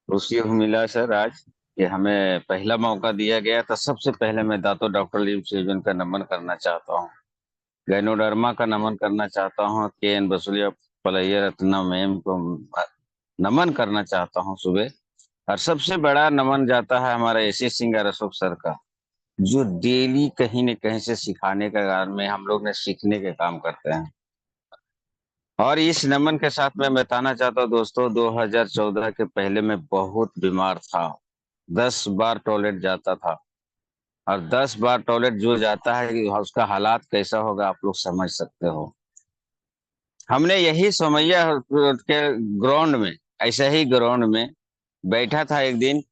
खुशी मिला सर आज कि हमें पहला मौका दिया गया था। सबसे पहले मैं दातो डॉक्टर लीव सेजन का नमन करना चाहता हूँ। गैनोडर्मा का नमन करना चाहता हूँ। के एन बसुलिया पलैया रत्ना मैम को नमन करना चाहता हूँ सुबह। और सबसे बड़ा नमन जाता है हमारा S S Singh Ashok sir का, जो डेली कहीं न कहीं से सिखाने का काम में हम लोग ने सीखने के काम करते हैं। और इस नमन के साथ मैं बताना चाहता हूँ दोस्तों, 2014 के पहले मैं बहुत बीमार था। 10 बार टॉयलेट जाता था। और 10 बार टॉयलेट जो जाता है कि उसका हालात कैसा होगा आप लोग समझ सकते हो। हमने यही सोमैया के ग्राउंड में, ऐसा ही ग्राउंड में बैठा था एक दिन।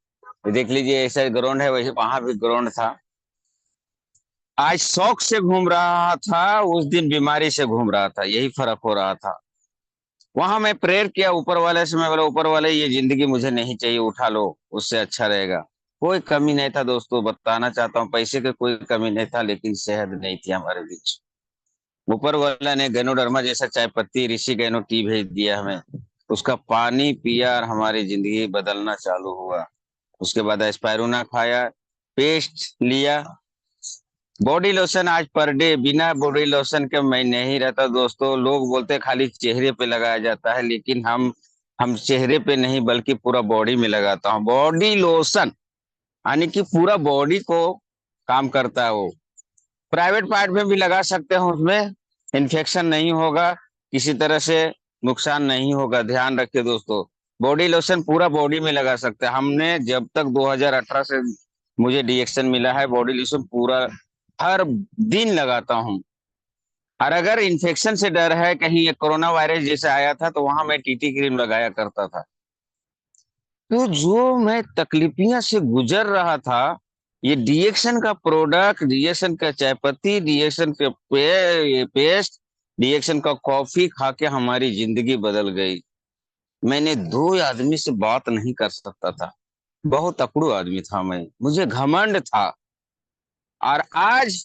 देख लीजिए, ऐसा ग्राउंड है, वही वहां भी ग्राउंड था। आज शौक से घूम रहा था, उस दिन बीमारी से घूम रहा था, यही फर्क हो रहा था। वहां मैं प्रेयर किया ऊपर वाले से, मैं बोला ऊपर वाले ये जिंदगी मुझे नहीं चाहिए, उठा लो, उससे अच्छा रहेगा। कोई कमी नहीं था दोस्तों, बताना चाहता हूँ, पैसे की कोई कमी नहीं था, लेकिन सेहत नहीं थी हमारे बीच। ऊपर वाला ने गैनोडर्मा जैसा चाय पत्ती ऋषि गैनो टी भेज दिया हमें। उसका पानी पिया और हमारी जिंदगी बदलना चालू हुआ। उसके बाद एस्पायरुना खाया, पेस्ट लिया। बॉडी लोशन आज पर डे, बिना बॉडी लोशन के मैं नहीं रहता दोस्तों। लोग बोलते खाली चेहरे पे लगाया जाता है, लेकिन हम चेहरे पे नहीं बल्कि पूरा बॉडी में लगाता हूँ बॉडी लोशन। यानी कि पूरा बॉडी को काम करता है वो। प्राइवेट पार्ट में भी लगा सकते हैं, उसमें इन्फेक्शन नहीं होगा, किसी तरह से नुकसान नहीं होगा। ध्यान रखिए दोस्तों, बॉडी लोशन पूरा बॉडी में लगा सकते हैं। हमने जब तक 2018 से मुझे डीएक्शन मिला है, बॉडी लोशन पूरा हर दिन लगाता हूँ। और अगर इन्फेक्शन से डर है, कहीं ये कोरोना वायरस जैसे आया था, तो वहां मैं टीटी क्रीम लगाया करता था। तो जो मैं तकलीफियां से गुजर रहा था, ये डीएक्शन का प्रोडक्ट, डीएक्शन का चाय पत्ती, डीएक्शन के पेस्ट, डीएक्शन का कॉफी खा के हमारी जिंदगी बदल गई। मैंने दो आदमी से बात नहीं कर सकता था, बहुत अकड़ू आदमी था मैं, मुझे घमंड था। और आज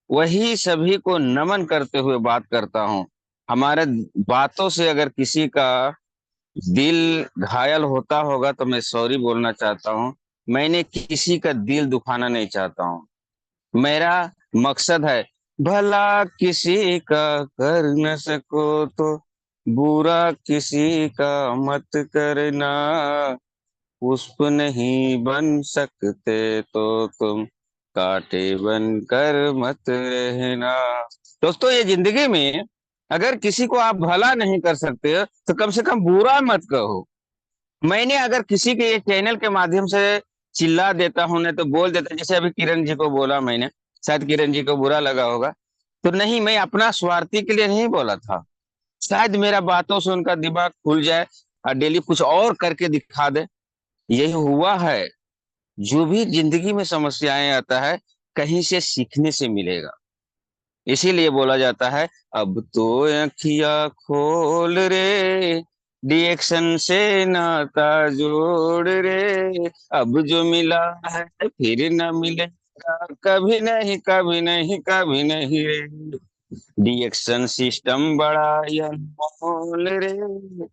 वही सभी को नमन करते हुए बात करता हूँ। हमारे बातों से अगर किसी का दिल घायल होता होगा तो मैं सॉरी बोलना चाहता हूँ। मैंने किसी का दिल दुखाना नहीं चाहता हूँ। मेरा मकसद है भला किसी का कर न सको तो बुरा किसी का मत करना। पुष्प नहीं बन सकते तो तुम कांटे बन कर मत रहना। दोस्तों, ये जिंदगी में अगर किसी को आप भला नहीं कर सकते तो कम से कम बुरा मत कहो। मैंने अगर किसी के ये चैनल के माध्यम से चिल्ला देता हूं ना, तो बोल देता, जैसे अभी किरण जी को बोला मैंने, शायद किरण जी को बुरा लगा होगा। तो नहीं, मैं अपना स्वार्थी के लिए नहीं बोला था। शायद मेरा बातों से उनका दिमाग खुल जाए और डेली कुछ और करके दिखा दे। यही हुआ है। जो भी जिंदगी में समस्याएं आता है, कहीं से सीखने से मिलेगा। इसीलिए बोला जाता है, अब तो अखियां खोल रे, डिएक्शन से नाता जोड़ रे। अब जो मिला है फिर न मिलेगा, कभी नहीं कभी नहीं कभी नहीं रे। डिएक्शन सिस्टम बड़ा अनमोल रे,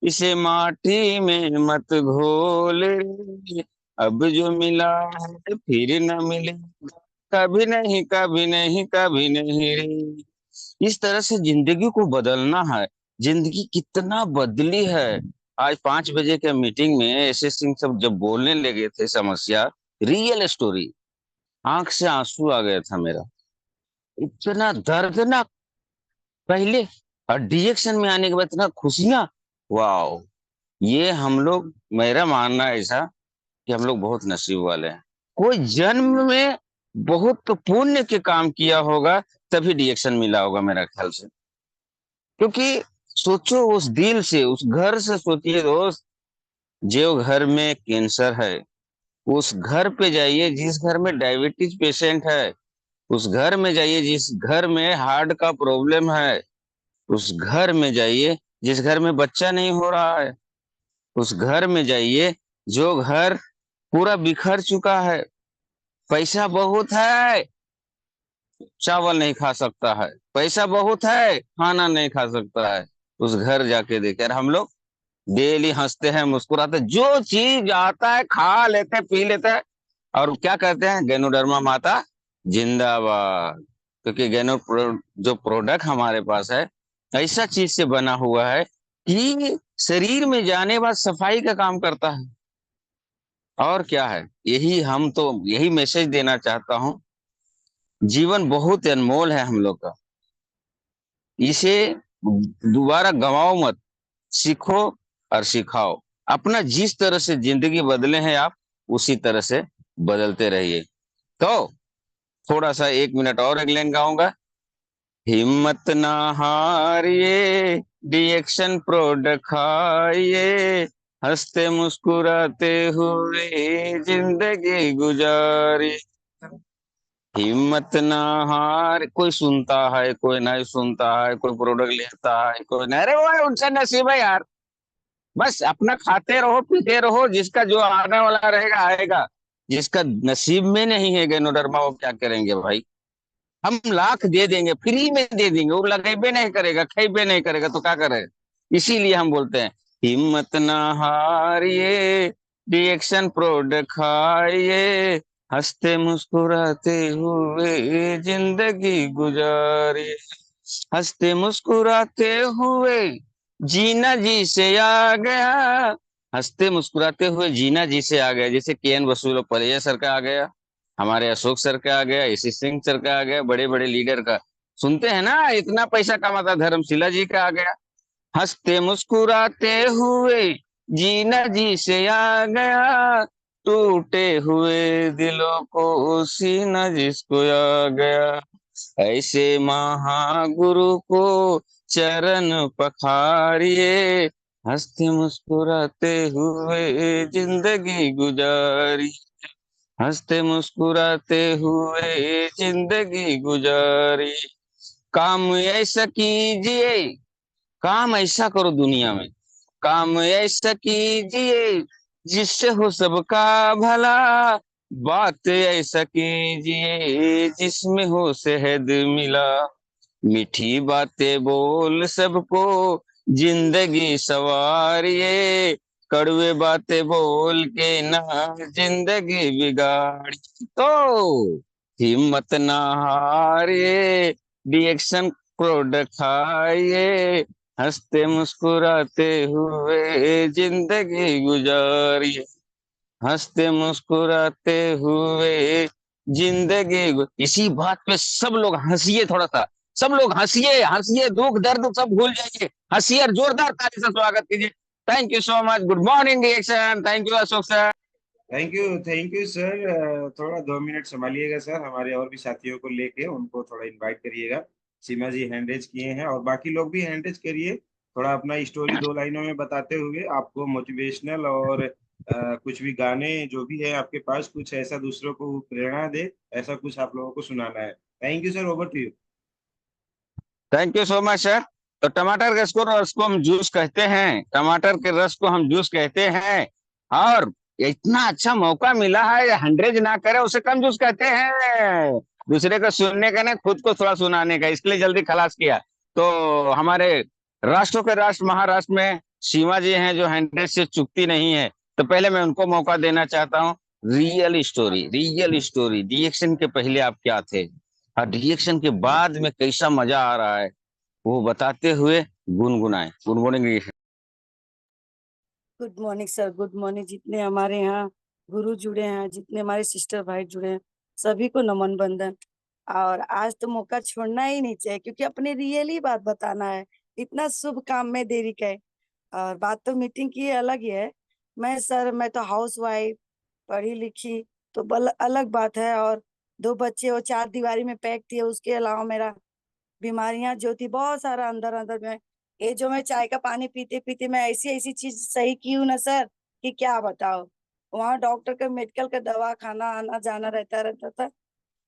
इसे माटी में मत घोल रे। अब जो मिला है फिर न मिलेगा, कभी नहीं कभी नहीं कभी नहीं रे। इस तरह से जिंदगी को बदलना है। जिंदगी कितना बदली है। आज 5 बजे के मीटिंग में ऐसे सिंह सब जब बोलने लगे थे समस्या, रियल स्टोरी, आंख से आंसू आ गया था मेरा। इतना दर्दनाक पहले, और डीएक्शन में आने के बाद इतना खुशियां। वाह! ये हम लोग, मेरा मानना है ऐसा कि हम लोग बहुत नसीब वाले हैं। कोई जन्म में बहुत तो पुण्य के काम किया होगा, तभी डीएक्शन मिला होगा मेरा ख्याल से। क्योंकि सोचो, उस दिल से, उस घर से सोचिए दोस्त। जो घर में कैंसर है, उस घर पे जाइए जिस घर में डायबिटीज पेशेंट है। उस घर में जाइए जिस घर में हार्ट का प्रॉब्लम है। उस घर में जाइए जिस घर में बच्चा नहीं हो रहा है। उस घर में जाइए जो घर पूरा बिखर चुका है। पैसा बहुत है, चावल नहीं खा सकता है। पैसा बहुत है, खाना नहीं खा सकता है। उस घर जाके देखे, और हम लोग डेली हंसते हैं, मुस्कुराते, जो चीज आता है खा लेते हैं, पी लेते हैं। और क्या कहते हैं, गैनोडर्मा माता जिंदाबाद। क्योंकि जो प्रोडक्ट हमारे पास है, ऐसा चीज से बना हुआ है कि शरीर में जाने बाद सफाई का काम करता है। और क्या है, यही हम तो यही मैसेज देना चाहता हूँ। जीवन बहुत अनमोल है हम लोग का, इसे दोबारा गवाओ मत, सीखो और सिखाओ। अपना जिस तरह से जिंदगी बदले हैं आप, उसी तरह से बदलते रहिए। तो थोड़ा सा 1 मिनट और एक लाइन गाऊंगा। हिम्मत ना हारिए, रिएक्शन प्रोडक्ट खाइए, हंसते मुस्कुराते हुए जिंदगी गुजारिए। हिम्मत ना हार, कोई सुनता है कोई नहीं सुनता है, कोई प्रोडक्ट लेता है कोई नहीं, अरे वो उनका नसीब है यार। बस अपना खाते रहो पीते रहो, जिसका जो आने वाला रहेगा आएगा। जिसका नसीब में नहीं है गैनोडर्मा, वो क्या करेंगे भाई। हम लाख दे देंगे, फ्री में दे देंगे, वो लगेबे नहीं करेगा, खेबे नहीं करेगा, तो क्या करेगा। इसीलिए हम बोलते हैं, हिम्मत ना हारिए, रिएक्शन प्रोडक्ट खाइए, हंसते मुस्कुराते हुए जिंदगी गुजारिए। हंसते मुस्कुराते हुए जीना जी से आ गया। हंसते मुस्कुराते हुए जीना जी से आ गया, जैसे के.एन. बसु परेजा सर का आ गया, हमारे अशोक सर का आ गया, एसी सिंह सर का आ गया, बड़े बड़े लीडर का। सुनते हैं ना, इतना पैसा कमाता धर्मशिला जी का आ गया। हंसते मुस्कुराते हुए जीना जी से आ गया, टूटे हुए दिलों को सीना जिसको आ गया, ऐसे महागुरु को चरण पखारिए, हंसते मुस्कुराते हुए जिंदगी गुजारी, हंसते मुस्कुराते हुए जिंदगी गुजारी। काम ऐसा कीजिए, काम ऐसा करो दुनिया में, काम ऐसा कीजिए जिससे हो सबका भला, बात ऐसा कीजिए जिसमें हो शहद मिला, मीठी बातें बोल सबको जिंदगी सवारिए, कड़वे बातें बोल के ना जिंदगी बिगाड़ी। तो हिम्मत ना हारिए, रिएक्शन प्रोडक्ट खाइए, हंसते मुस्कुराते हुए जिंदगी गुजारिए, हंसते मुस्कुराते हुए जिंदगी इसी बात पे सब लोग हंसिए, थोड़ा सा सब लोग हंसिए, हंसिए, दुख दर्द सब भूल जाइए, हंसिए और जोरदार ताली से स्वागत कीजिए। Thank you so much, good morning reaction, thank you Ashok sir. Thank you sir. थोड़ा 2 मिनट संभालिएगा सर, हमारे और भी साथियों को लेके उनको थोड़ा इनवाइट करिएगा। सीमा जी हैंड रेज किए हैं और बाकी लोग भी हैंड रेज करिए। थोड़ा अपना स्टोरी 2 लाइनों में बताते हुए, आपको मोटिवेशनल और कुछ भी गाने जो भी है आपके पास, कुछ ऐसा दूसरों को प्रेरणा दे, ऐसा कुछ आप लोगों को सुनाना है। Thank you sir, over to you. Thank you so much sir. तो टमाटर के रस को हम जूस कहते हैं, टमाटर के रस को हम जूस कहते हैं। और इतना अच्छा मौका मिला है, हंड्रेज ना करे उसे कम जूस कहते हैं। दूसरे को सुनने का ना, खुद को थोड़ा सुनाने का, इसके लिए जल्दी खलास किया। तो हमारे राष्ट्रों के राष्ट्र महाराष्ट्र में सीमा जी हैं, जो हंड्रेड से चुकती नहीं है। तो पहले मैं उनको मौका देना चाहता हूँ। Real story, real story, reaction के पहले आप क्या थे और रिएक्शन के बाद में कैसा मजा आ रहा है, वो बताते हुए गुनगुनाए। गुनगुनेंगे। Good morning sir, good morning. जितने हमारे यहाँ गुरु जुड़े हैं, जितने हमारे सिस्टर भाई जुड़े हैं, सभी को नमन बंदन। और आज तो मौका छोड़ना ही नहीं चाहिए, क्योंकि अपने रियल ही बात बताना है। इतना शुभ काम में देरी का है। और बात तो मीटिंग की अलग ही है। मैं तो हाउस वाइफ, पढ़ी लिखी, तो अलग बात है। और 2 बच्चे और 4 दीवारी में पैक थी, उसके अलावा मेरा बीमारियां जो थी बहुत सारा अंदर अंदर में। ये जो मैं चाय का पानी पीते पीते मैं ऐसी ऐसी चीज सही की हूँ ना सर, कि क्या बताओ। वहाँ डॉक्टर का मेडिकल का दवा खाना आना जाना रहता रहता था।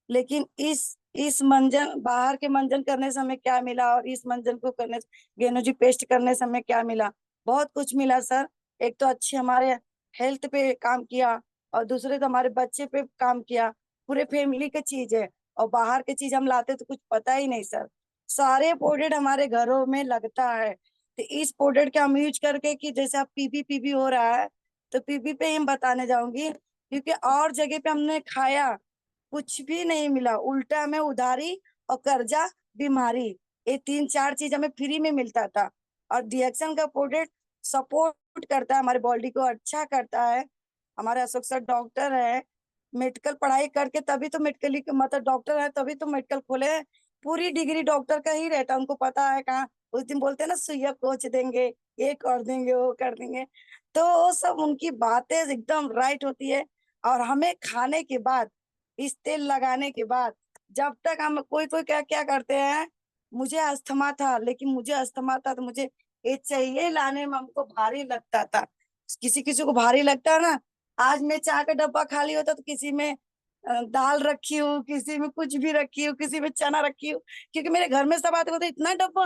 लेकिन इस मंजन, बाहर के मंजन करने से हमें क्या मिला, और इस मंजन को करने से, गेनोजी पेस्ट करने से हमें क्या मिला। बहुत कुछ मिला सर। एक तो अच्छी हमारे हेल्थ पे काम किया, और दूसरे तो हमारे बच्चे पे काम किया। पूरे फैमिली की चीज है। और बाहर की चीज हम लाते तो कुछ पता ही नहीं सर। सारे प्रोडक्ट हमारे घरों में लगता है। तो इस प्रोडक्ट का हम यूज करके कि जैसे आप पीपी हो रहा है तो पीपी पे ही हम बताने जाऊंगी, क्योंकि और जगह पे हमने खाया कुछ भी नहीं मिला, उल्टा हमें उधारी और कर्जा बीमारी, ये 3-4 चीज हमें फ्री में मिलता था। और डीएक्शन का प्रोडक्ट सपोर्ट करता है, हमारे बॉडी को अच्छा करता है। हमारे अशोक सर डॉक्टर है, मेडिकल पढ़ाई करके तभी तो मेडिकल मतलब डॉक्टर है तभी तो मेडिकल खोले हैं। पूरी डिग्री डॉक्टर का ही रहता है, उनको पता है कहाँ उस दिन बोलते हैं ना सुइया कोच देंगे, ये कर देंगे वो कर देंगे, तो वो सब उनकी बातें एकदम राइट होती है। और हमें खाने के बाद इस तेल लगाने के बाद जब तक हम कोई कोई क्या क्या करते हैं, मुझे अस्थमा था लेकिन मुझे अस्थमा था तो मुझे ये चाहिए लाने में हमको भारी लगता था, किसी किसी को भारी लगता है ना। आज मैं चाय का डब्बा खाली होता तो किसी में दाल रखी हूँ, किसी में कुछ भी रखी हूँ, किसी में चना रखी हूँ, क्योंकि मेरे घर में सब आते होते इतना डब्बा,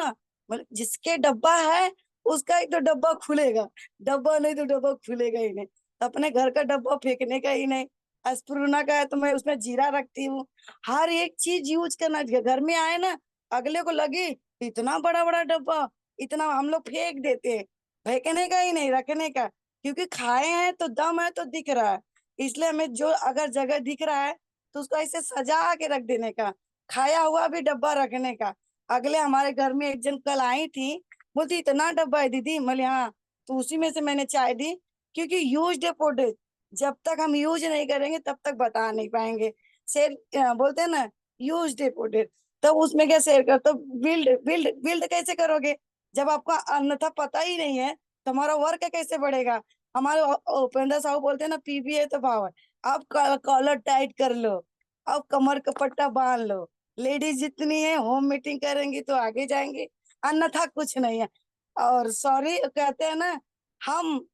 मतलब जिसके डब्बा है उसका ही तो डब्बा खुलेगा, डब्बा नहीं तो डब्बा खुलेगा ही नहीं। तो अपने घर का डब्बा फेंकने का ही नहीं। अस्प्रुना का है तो मैं उसमें जीरा रखती हूँ, हर एक चीज यूज करना चाहिए। घर में आए ना अगले को लगे इतना बड़ा बड़ा डब्बा, इतना हम लोग फेंक देते हैं, फेंकने का ही नहीं रखने का, क्योंकि खाए हैं तो दम है तो दिख रहा है, इसलिए हमें जो अगर जगह दिख रहा है तो उसको ऐसे सजा के रख देने का, खाया हुआ भी डब्बा रखने का। अगले हमारे घर में एक जन कल आई थी, बोलती इतना डब्बा है दीदी, बोले हाँ, तो उसी में से मैंने चाय दी, क्योंकि यूज प्रोडक्ट जब तक हम यूज नहीं करेंगे तब तक बता नहीं पाएंगे। शेयर बोलते हैं ना यूज प्रोडक्ट, तो उसमें क्या शेयर कर, तो बिल्ड बिल्ड बिल्ड कैसे करोगे जब आपका अन्यथा पता ही नहीं है, तो हमारा वर्क कैसे बढ़ेगा। हमारे उपेंद्र साहू बोलते हैं ना पीबी है तो पावर, आप कॉलर टाइट कर लो, आप कमर का पट्टा बांध लो, लेडीज जितनी है होम मीटिंग करेंगी तो आगे जाएंगे, अन्यथा कुछ नहीं है। और सॉरी कहते हैं ना, हम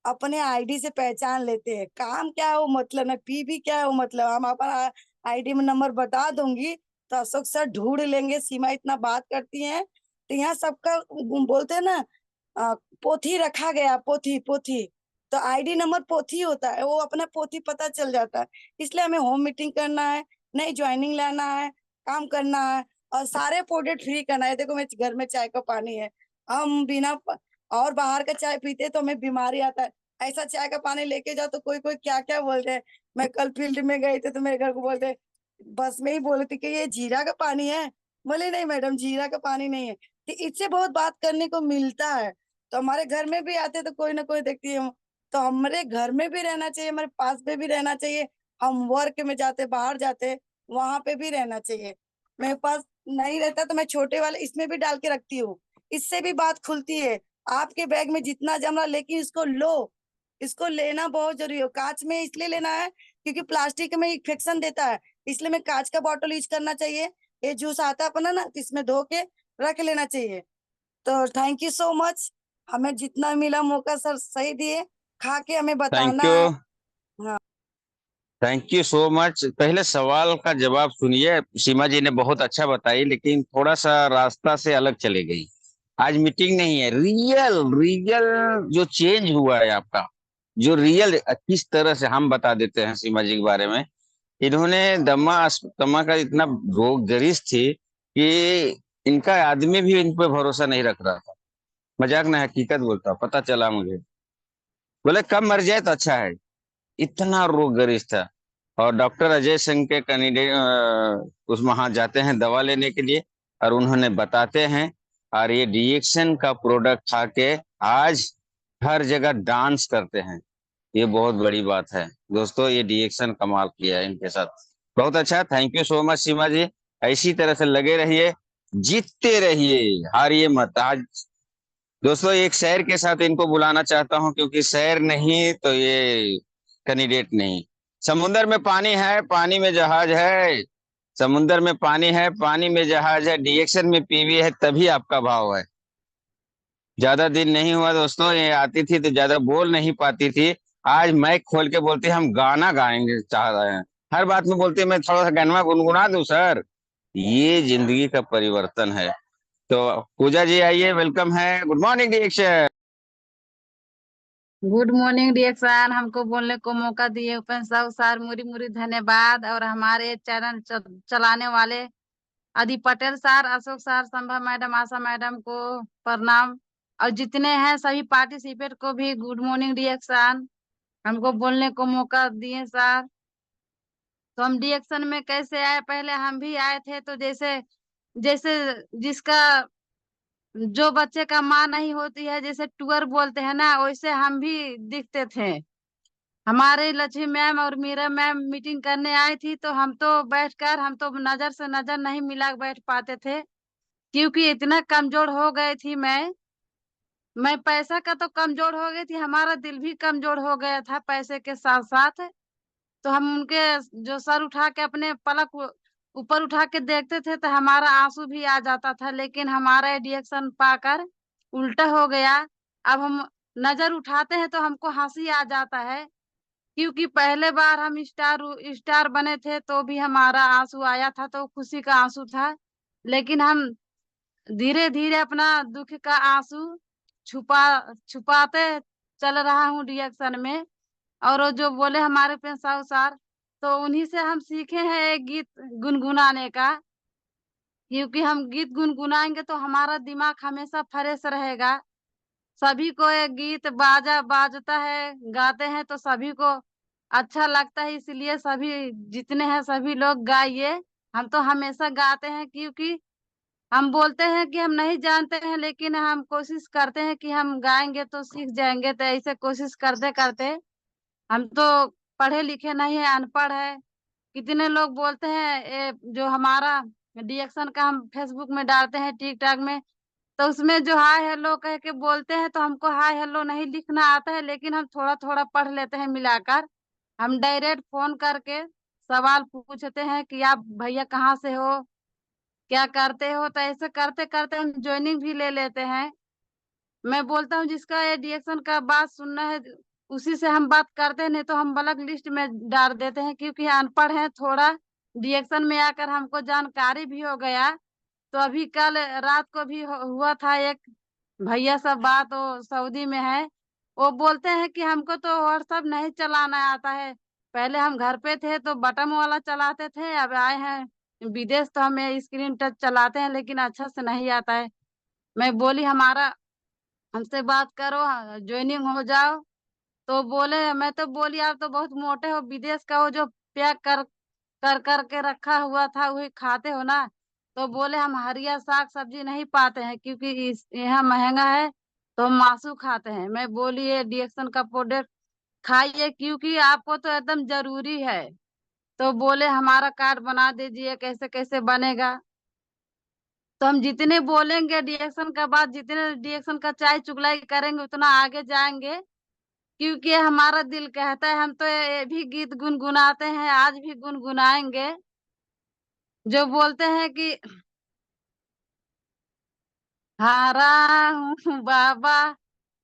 अपने आईडी से पहचान लेते हैं, काम क्या है वो मतलब ना, पीबी क्या है वो मतलब, हम अपना आईडी में नंबर बता दूंगी तो अशोक सर ढूंढ लेंगे, सीमा इतना बात करती हैं, तो यहाँ सबका बोलते हैं ना पोथी रखा गया, पोथी पोथी, तो आईडी नंबर पोथी होता है, वो अपना पोथी पता चल जाता है। इसलिए हमें होम मीटिंग करना है, नई ज्वाइनिंग लाना है, काम करना है और सारे प्रोडक्ट फ्री करना है। देखो मेरे घर में चाय का पानी है, हम और बाहर का चाय पीते तो हमें बीमारी आता है, ऐसा चाय का पानी लेके जाओ तो कोई कोई क्या क्या बोलते हैं। मैं कल फील्ड में गई थी तो मेरे घर को बोलते, बस में ही बोले थे कि ये जीरा का पानी है, बोले नहीं मैडम जीरा का पानी नहीं है। तो इससे बहुत बात करने को मिलता है, तो हमारे घर में भी आते तो कोई ना कोई देखती है, तो हमारे घर में भी रहना चाहिए, हमारे पास में भी रहना चाहिए, हम वर्क में जाते बाहर जाते वहां पे भी रहना चाहिए। मेरे पास नहीं रहता तो मैं छोटे वाले इसमें भी डाल के रखती हूँ, इससे भी बात खुलती है। आपके बैग में जितना जम रहा लेकिन इसको लो, इसको लेना बहुत जरूरी है। कांच में इसलिए लेना है क्योंकि प्लास्टिक में इन्फेक्शन देता है, इसलिए मैं कांच का बॉटल यूज करना चाहिए। ये जूस आता है अपना ना, इसमें धो के रख लेना चाहिए। तो थैंक यू सो मच, हमें जितना मिला मौका सर सही दिए, खा के हमें थैंक बताना यू। है। हाँ थैंक यू सो मच। पहले सवाल का जवाब सुनिए, सीमा जी ने बहुत अच्छा बताई लेकिन थोड़ा सा रास्ता से अलग चले गई। आज मीटिंग नहीं है, रियल रियल जो चेंज हुआ है आपका, जो रियल किस तरह से हम बता देते हैं सीमा जी के बारे में। इन्होंने दमा का इतना रोग गरिष्ठ थी कि इनका आदमी भी इन पे भरोसा नहीं रख रहा था। मजाक ना हकीकत बोलता, पता चला मुझे, बोले कब मर जाए तो अच्छा है, इतना रोग गरिष्ठ था। और डॉक्टर अजय सिंह के कैंडिडेट उस वहां जाते हैं दवा लेने के लिए और उन्होंने बताते हैं, और ये डीएक्शन का प्रोडक्ट खा के आज हर जगह डांस करते हैं। ये बहुत बड़ी बात है दोस्तों, ये डीएक्शन कमाल किया है इनके साथ। बहुत अच्छा, थैंक यू सो मच सीमा जी। इसी तरह से लगे रहिए, जीतते रहिए, हारिए मत। आज दोस्तों एक शेर के साथ इनको बुलाना चाहता हूं, क्योंकि शेर नहीं तो ये कैंडिडेट नहीं। समुंदर में पानी है, पानी में जहाज है, समुंदर में पानी है, पानी में जहाज है, डीएक्शन में पीवी है, तभी आपका भाव है। ज्यादा दिन नहीं हुआ दोस्तों, ये आती थी तो ज्यादा बोल नहीं पाती थी, आज माइक खोल के बोलती हम गाना गाएंगे चाह रहे हैं। हर बात में बोलती है मैं थोड़ा सा गाना गुनगुना दूं सर। ये जिंदगी का परिवर्तन है। तो पूजा जी आइए, वेलकम है, गुड मॉर्निंग डीएक्शन। गुड मॉर्निंग रिएक्शन, हमको बोलने को मौका दिए उपेंद्र साहू सर, मुरी मुरी धन्यवाद। और हमारे चैनल चलाने वाले Adi Patel sir, Ashok sir, Sambha madam, Asha madam को प्रणाम। और जितने हैं सभी पार्टिसिपेट को भी गुड मॉर्निंग रिएक्शन, हमको बोलने को मौका दिए सर। तो हम रिएक्शन में कैसे आए, पहले हम भी आए थे तो जैसे जैसे जिसका जो बच्चे का माँ नहीं होती है, जैसे टूअर बोलते हैं ना, वैसे हम भी दिखते थे। हमारे लक्ष्मी मैम और मीरा मैम मीटिंग करने आई थी, तो हम तो बैठकर हम तो नजर से नजर नहीं मिला बैठ पाते थे, क्योंकि इतना कमजोर हो गई थी मैं पैसा का तो कमजोर हो गई थी, हमारा दिल भी कमजोर हो गया था पैसे के साथ साथ। तो हम उनके जो सर उठा के अपने पलक ऊपर उठा के देखते थे तो हमारा आंसू भी आ जाता था, लेकिन हमारा रिएक्शन पाकर उल्टा हो गया। अब हम नजर उठाते हैं तो हमको हंसी आ जाता है, क्योंकि पहले बार हम स्टार बने थे तो भी हमारा आंसू आया था, तो खुशी का आंसू था। लेकिन हम धीरे धीरे अपना दुख का आंसू छुपा छुपाते चल रहा हूँ रिएक्शन में। और वो जो बोले हमारे पेशा सर, तो उन्हीं से हम सीखे हैं एक गीत गुनगुनाने का, क्योंकि हम गीत गुनगुनाएंगे तो हमारा दिमाग हमेशा फ्रेश रहेगा। सभी को एक गीत बाजता है, गाते हैं तो सभी को अच्छा लगता है, इसलिए सभी जितने हैं सभी लोग गाइए। हम तो हमेशा गाते हैं, क्योंकि हम बोलते हैं कि हम नहीं जानते हैं, लेकिन हम कोशिश करते हैं कि हम गाएंगे तो सीख जाएंगे, तो ऐसे कोशिश करते करते हम तो पढ़े लिखे नहीं है, अनपढ़ है। कितने लोग बोलते हैं जो हमारा रिएक्शन का हम फेसबुक में डालते हैं, टिकटॉक में, तो उसमें जो हाय हेलो कह के बोलते हैं, तो हमको हाय हेलो नहीं लिखना आता है, लेकिन हम थोड़ा थोड़ा पढ़ लेते हैं मिलाकर। हम डायरेक्ट फोन करके सवाल पूछते हैं कि आप भैया कहाँ से हो, क्या करते हो, तो ऐसे करते करते हम ज्वाइनिंग भी ले लेते हैं। मैं बोलता हूँ जिसका ये रिएक्शन का बात सुनना है उसी से हम बात करते हैं, नहीं तो हम ब्लैक लिस्ट में डाल देते हैं, क्योंकि अनपढ़ हैं थोड़ा। रिएक्शन में आकर हमको जानकारी भी हो गया। तो अभी कल रात को भी हुआ था एक भैया सब बात, वो सऊदी में है। वो बोलते हैं कि हमको तो व्हाट्सएप नहीं चलाना आता है, पहले हम घर पे थे तो बटन वाला चलाते थे, अब आए हैं विदेश तो हमें स्क्रीन टच चलाते हैं, लेकिन अच्छा से नहीं आता है। मैं बोली हमारा हमसे बात करो, ज्वाइनिंग हो जाओ। तो बोले, मैं तो बोली आप तो बहुत मोटे हो, विदेश का वो जो पैक कर कर करके रखा हुआ था वही खाते हो ना। तो बोले हम हरिया साग सब्जी नहीं पाते हैं, क्योंकि यहाँ महंगा है, तो हम मासू खाते हैं। मैं बोली ये डिएक्शन का प्रोडक्ट खाइए, क्योंकि आपको तो एकदम जरूरी है। तो बोले हमारा कार्ड बना दीजिए, कैसे कैसे बनेगा। तो हम जितने बोलेंगे रिएक्शन का बात, जितने रिएक्शन का चाय चुगलाई करेंगे, उतना आगे जाएंगे, क्योंकि हमारा दिल कहता है। हम तो ये भी गीत गुनगुनाते हैं, आज भी गुनगुनाएंगे, जो बोलते हैं कि हारा हूँ बाबा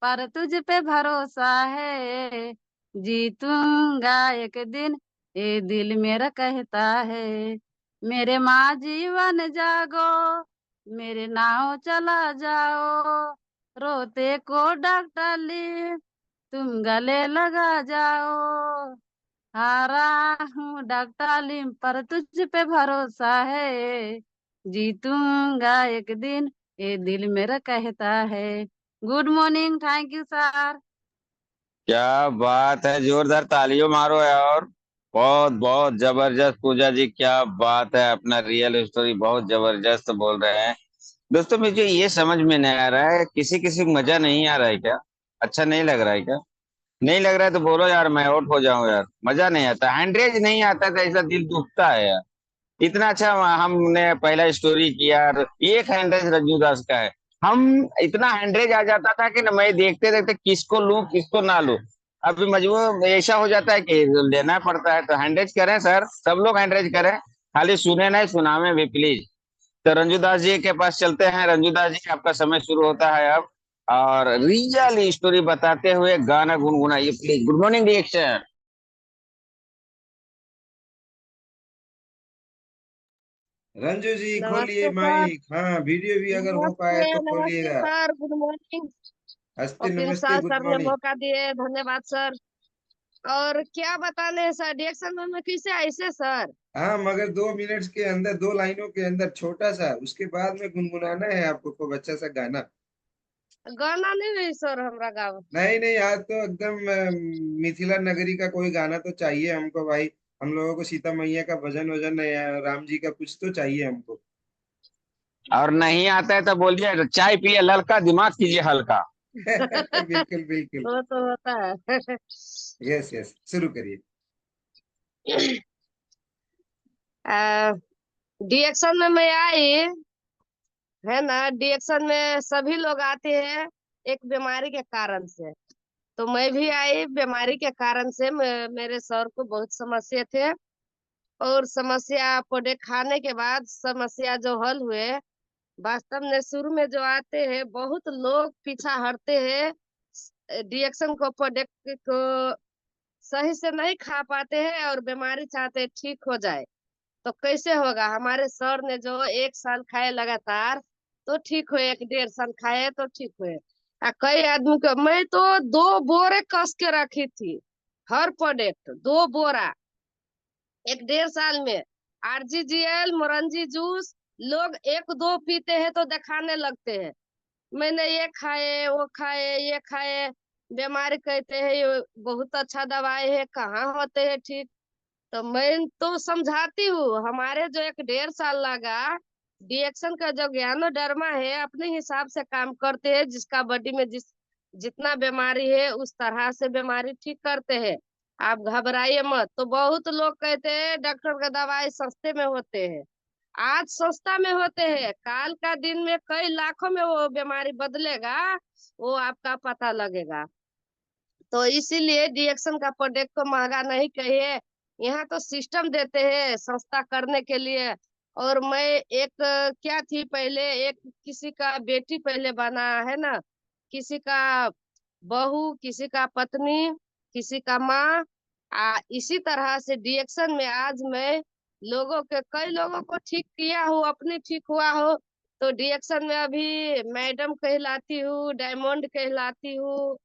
पर तुझ पे भरोसा है, जीतूंगा एक दिन ये दिल मेरा कहता है। मेरे माँ जीवन जागो, मेरे नाव चला जाओ, रोते को डॉक्टर ली तुम गले लगा जाओ। हारा हूँ डॉक्टर लीम पर तुझ पे भरोसा है, जीतूंगा एक दिन ये दिल मेरा कहता है। Good morning, thank you sir. क्या बात है, जोरदार तालियों मारो यार। बहुत बहुत जबरदस्त पूजा जी, क्या बात है। अपना रियल स्टोरी बहुत जबरदस्त बोल रहे हैं। दोस्तों मुझे ये समझ में नहीं आ रहा है, किसी किसी को मजा नहीं आ रहा है क्या? अच्छा नहीं लग रहा है क्या? नहीं लग रहा है तो बोलो यार, मैं आउट हो जाऊं यार। मजा नहीं आता, हैंडरेज नहीं आता तो ऐसा दिल दुखता है यार। इतना अच्छा हमने पहला स्टोरी किया और एक हैंडरेज रज्जू दास का है। हम इतना हैंडरेज आ जाता था कि न मैं देखते देखते किसको लूं किसको ना लूं। अभी मजबूर ऐसा हो जाता है कि लेना पड़ता है। तो हैंडरेज करें सर, सब लोग हैंडरेज करें, खाली सुने नहीं सुनावे भी प्लीज। तो रंजू दास जी के पास चलते हैं। रंजू दास जी आपका समय शुरू होता है अब, और रियल स्टोरी बताते हुए गाना गुनगुनाइए please. Good morning reaction. Ranju ji खोलिए नमस्ते सर। माइक। हाँ, वीडियो भी अगर हो पाए नमस्ते तो नमस्ते खोलिएगा। Sir, good morning. हंसते वकील नमस्ते, साहब गुड सर ने मॉर्निंग। मौका दिए, धन्यवाद सर। और क्या बताने सर, रिएक्शन में कैसे ऐसे सर? हाँ, मगर 2 मिनट्स के अंदर, 2 लाइनों के अंदर छोटा सा, उसके बाद में गुनगुनाना है आपको खूब अच्छा सा गाना। गाना नहीं हुई सर हमरा गाँव। नहीं नहीं, आज तो एकदम मिथिला नगरी का कोई गाना तो चाहिए हमको भाई। हम लोगों को सीता मैया का भजन वजन या राम जी का कुछ तो चाहिए हमको। और नहीं आता है तो बोलिए चाय पिए ललका, दिमाग कीजिए हल्का। बिल्कुल बिल्कुल। वो तो होता है। यस यस, शुरू करिए। डीएक्शन में मैं आई, है ना। डीएक्शन में सभी लोग आते हैं एक बीमारी के कारण से। तो मैं भी आई बीमारी के कारण से। मेरे सर को बहुत समस्या थे, और समस्या प्रोडक्ट खाने के बाद समस्या जो हल हुए। वास्तव में शुरू में जो आते हैं बहुत लोग पीछा हटते हैं, डीएक्शन को प्रोडक्ट को सही से नहीं खा पाते हैं और बीमारी चाहते हैं ठीक हो जाए। तो कैसे होगा? हमारे सर ने जो 1 साल खाए लगातार तो ठीक हुए, 1 डेढ़ साल खाए तो ठीक हुए। कई आदमी को मैं तो 2 बोरे कस के रखी थी, हर प्रोडक्ट 2 बोरा 1 डेढ़ साल में। आरजीजीएल, मोरंजी जूस लोग 1 2 पीते हैं तो दिखाने लगते हैं। मैंने ये खाए वो खाए ये खाए, बीमारी कहते हैं ये बहुत अच्छा दवाई है, कहाँ होते हैं ठीक। तो मैं तो समझाती हूँ, हमारे जो 1 डेढ़ साल लगा, डीएक्शन का जो ज्ञानोडर्मा है अपने हिसाब से काम करते हैं, जिसका बॉडी में जितना बीमारी है उस तरह से बीमारी ठीक करते हैं। आप घबराइए मत। तो बहुत लोग कहते हैं डॉक्टर का दवाई सस्ते में होते हैं। आज सस्ता में होते हैं, काल का दिन में कई लाखों में वो बीमारी बदलेगा, वो आपका पता लगेगा। तो इसीलिए डीएक्शन का प्रोडक्ट को महंगा नहीं कहिए, यहाँ तो सिस्टम देते हैं सस्ता करने के लिए। और मैं एक क्या थी पहले, एक किसी का बेटी पहले बना है ना, किसी का बहू, किसी का पत्नी, किसी का माँ। इसी तरह से डीएक्शन में आज मैं कई लोगों को ठीक किया हूँ, अपनी ठीक हुआ हो। तो डीएक्शन में अभी मैडम कहलाती हूँ, डायमंड कहलाती हूँ।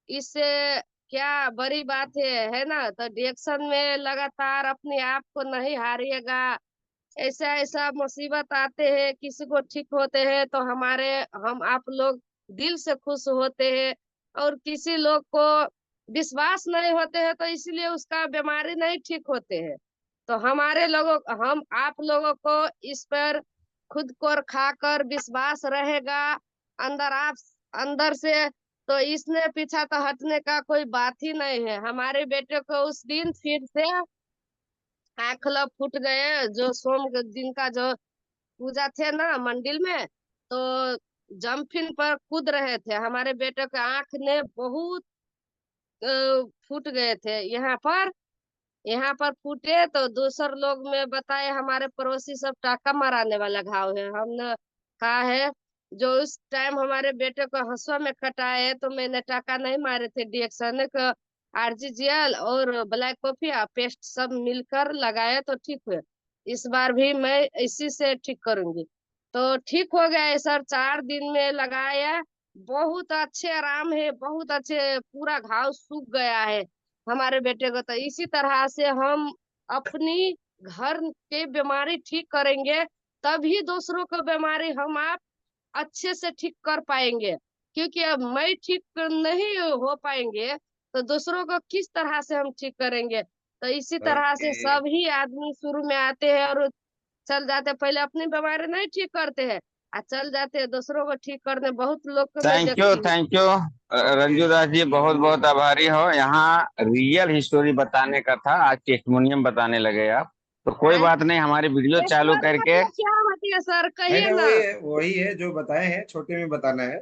इससे क्या बड़ी बात है ना। तो डीएक्शन में लगातार अपने आप को नहीं हारिएगा। ऐसा ऐसा मुसीबत आते हैं, किसी को ठीक होते हैं तो हम आप लोग दिल से खुश होते हैं, और किसी लोग को विश्वास नहीं होते हैं तो इसलिए उसका बीमारी नहीं ठीक होते हैं। तो हम आप लोगों को इस पर खुद को खाकर विश्वास रहेगा अंदर से, तो इसने पीछा तो हटने का कोई बात ही नहीं है। हमारे बेटे को उस दिन फिर से आँख लब फूट गए, जो सोम के दिन का जो पूजा थे ना मंदिर में, तो जंपिंग पर कूद रहे थे, हमारे बेटे के आँख ने बहुत फूट गए थे। यहाँ पर फूटे तो दूसर लोग में बताए, हमारे पड़ोसी सब टाका मारने वाला घाव है। हमने कहा है जो उस टाइम हमारे बेटे को हंसुआ में कटाए तो मैंने टाका नहीं मारे थे, डीएक्शन का आरजीजीएल और ब्लैक कॉफी पेस्ट सब मिलकर लगाया तो ठीक हुए। इस बार भी मैं इसी से ठीक करूंगी। तो ठीक हो गया है सर, 4 दिन में लगाया, बहुत अच्छे आराम है, बहुत अच्छे, पूरा घाव सूख गया है हमारे बेटे को। तो इसी तरह से हम अपनी घर के बीमारी ठीक करेंगे, तभी दूसरों को बीमारी हम आप अच्छे से ठीक कर पाएंगे। क्योंकि अब मैं ठीक नहीं हो पाएंगे तो दूसरों को किस तरह से हम ठीक करेंगे। तो इसी तरह ओके। से सभी आदमी शुरू में आते हैं और चल जाते हैं, पहले अपनी बीमारी नहीं ठीक करते हैं और चल जाते हैं दूसरों को ठीक करने। बहुत लोग को मैं देखती हूँ। थैंक यू रंजू दास जी, बहुत बहुत आभारी हो। यहाँ रियल हिस्टोरी बताने का था, आज टेस्टिमोनियम बताने लगे आप। तो कोई हैं? बात नहीं, हमारी वीडियो चालू टेस्टोरी करके। मतलब क्या होती है सर, नहीं कहिए नहीं, ना। वही है जो बताए हैं, छोटे में बताना है।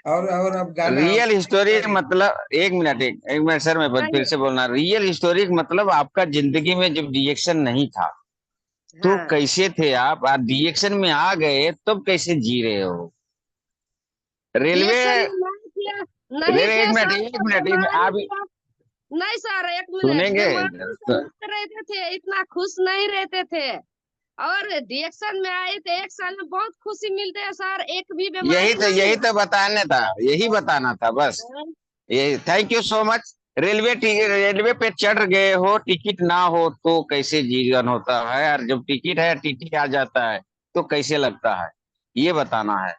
और अब गाना हम रियल हिस्टोरी सुनेंगे। मतलब, एक मिनट सर, मैं फिर कहिए। से बोलना। रियल हिस्टोरी मतलब आपका जिंदगी में जब रिएक्शन नहीं था तो हाँ, कैसे थे आप, और रिएक्शन में आ गए तब कैसे जी रहे हो। रेलवे, रिएक्शन में नहीं एक थे मिनट सर, एक तो मिनट एक मिनट बीमारी आप से नहीं सर, 1 मिनट, सुनेंगे। बीमारी से मुक्त रहते थे, इतना खुश नहीं रहते थे। और रिएक्शन में आए थे 1 साल में बहुत खुशी मिलते है सर, एक भी बीमारी नहीं यही है। तो बताने था, यही बताना था बस। ये thank you so much. Railway पे चढ़ गए हो, टिकट ना हो तो कैसे जीवन होता है, और जब टिकट है, टिकट आ जाता है तो कैसे लगता है, ये बताना है।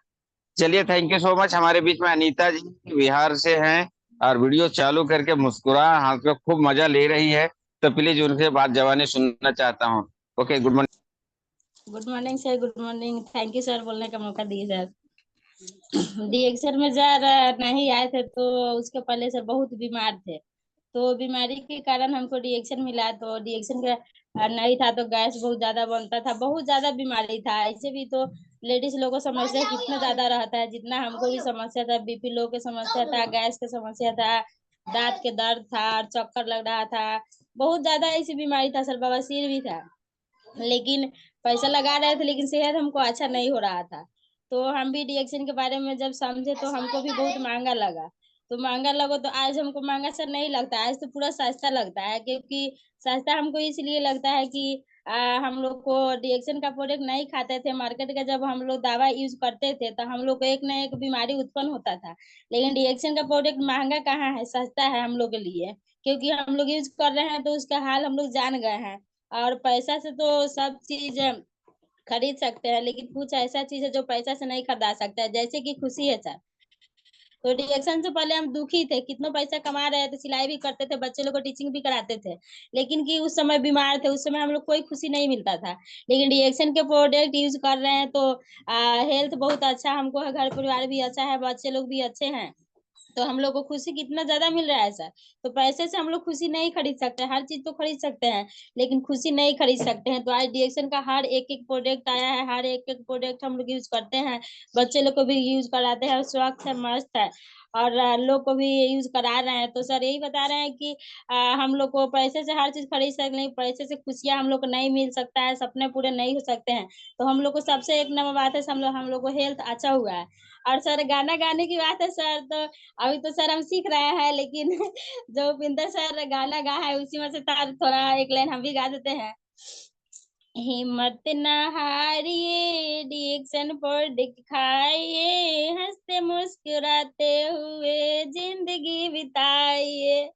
चलिए, थैंक यू सो मच। हमारे बीच में अनीता जी बिहार से हैं और वीडियो चालू करके मुस्कुरा हाथ पे खूब मजा ले रही है, तो प्लीज उनसे बात जवानी सुनना चाहता हूँ। Okay, good morning. Good morning sir, good morning. Thank you sir बोलने का मौका दिए सर। डीएक्शन में सर नहीं आए थे तो उसके पहले सर बहुत बीमार थे, तो बीमारी के कारण हमको डीएक्शन मिला। तो डीएक्शन का नहीं था तो गैस बहुत ज्यादा बनता था, बहुत ज्यादा बीमारी था। ऐसे भी तो लेडीज लोगों को समस्या कितना ज्यादा रहता है, जितना हमको भी समस्या था। बीपी लो के समस्या था, गैस के समस्या था, दांत के दर्द था और चक्कर लग रहा था, बहुत ज्यादा ऐसी बीमारी था सर। बवासीर भी था, लेकिन पैसा लगा रहे थे लेकिन सेहत हमको अच्छा नहीं हो रहा था। तो हम भी डीएक्शन के बारे में जब समझे तो हमको भी बहुत महंगा लगा। तो महंगा लगा तो आज हमको महंगा सर नहीं लगता, आज तो पूरा सस्ता लगता है। क्योंकि सस्ता हमको इसलिए लगता है कि हम लोग को डीएक्शन का प्रोडक्ट नहीं खाते थे मार्केट का, जब हम लोग दवा यूज करते थे तो हम लोग को एक न एक बीमारी उत्पन्न होता था। लेकिन डीएक्शन का प्रोडक्ट महंगा कहाँ है, सस्ता है हम लोग के लिए, क्योंकि हम लोग यूज कर रहे हैं तो उसका हाल हम लोग जान गए हैं। और पैसा से तो सब चीज खरीद सकते हैं, लेकिन कुछ ऐसा चीज है जो पैसा से नहीं खरीदा सकता है, जैसे कि खुशी है सर। तो डिएक्शन से पहले हम दुखी थे, कितना पैसा कमा रहे थे, सिलाई भी करते थे, बच्चे लोग को टीचिंग भी कराते थे, लेकिन कि उस समय बीमार थे, उस समय हम लोग कोई खुशी नहीं मिलता था। लेकिन डिएक्शन के प्रोडक्ट यूज कर रहे हैं तो हेल्थ बहुत अच्छा हमको है, घर परिवार भी अच्छा है, बच्चे लोग भी अच्छे हैं, तो हम लोग को खुशी कितना ज्यादा मिल रहा है सर। तो पैसे से हम लोग खुशी नहीं खरीद सकते, हर चीज तो खरीद सकते हैं लेकिन खुशी नहीं खरीद सकते हैं। तो आज डीएक्शन का हर एक एक प्रोडक्ट आया है, हर एक एक प्रोडक्ट हम लोग यूज करते हैं, बच्चे लोग को भी यूज कराते हैं, स्वच्छ है, मस्त है, और लोग को भी यूज करा रहे हैं। तो सर यही बता रहे हैं कि हम लोग को पैसे से हर चीज खरीद सकते नहीं, पैसे से खुशियां हम लोग को नहीं मिल सकता है, सपने पूरे नहीं हो सकते हैं। तो हम लोग को सबसे एक नंबर बात है, हम लोग को हेल्थ अच्छा हुआ है। और सर गाना गाने की बात है सर, तो अभी तो सर हम सीख रहे हैं, लेकिन जो उपिंदर सर गाना गा है उसी में से थोड़ा एक लाइन हम भी गा देते हैं। हिम्मत न हारिए, डिएक्शन पर दिखाइए, हंसते मुस्कुराते हुए जिंदगी बिताइए।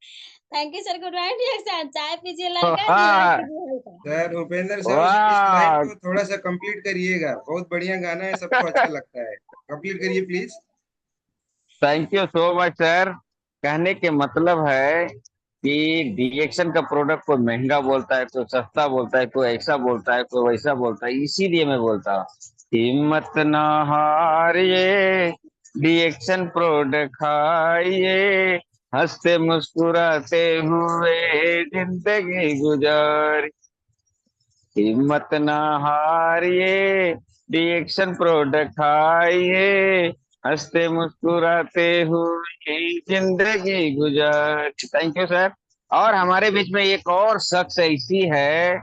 Thank you sir, good morning डिएक्शन। चाय पीजिए लड़का, दिमाग वाह कीजिए हल्का। सर उपेंद्र सर, इस लाइन वाह, को थोड़ा सा कंप्लीट करिएगा, बहुत बढ़िया गाना है, सबको अच्छा लगता है, कंप्लीट करिए please. Thank you so much sir. कहने के मतलब है कि डीएक्शन का प्रोडक्ट कोई महंगा बोलता है, कोई सस्ता बोलता है, कोई ऐसा बोलता है, कोई वैसा बोलता है, इसीलिए मैं बोलता हूँ हिम्मत न हारिए, डीएक्शन प्रोडक्ट खाइए, हंसते मुस्कुराते हुए जिंदगी गुजार, हिम्मत न हारिए, रिएक्शन प्रोडक्ट खाइए, हंसते मुस्कुराते हुए जिंदगी गुजार। Thank you sir. और हमारे बीच में एक और शख्स ऐसी है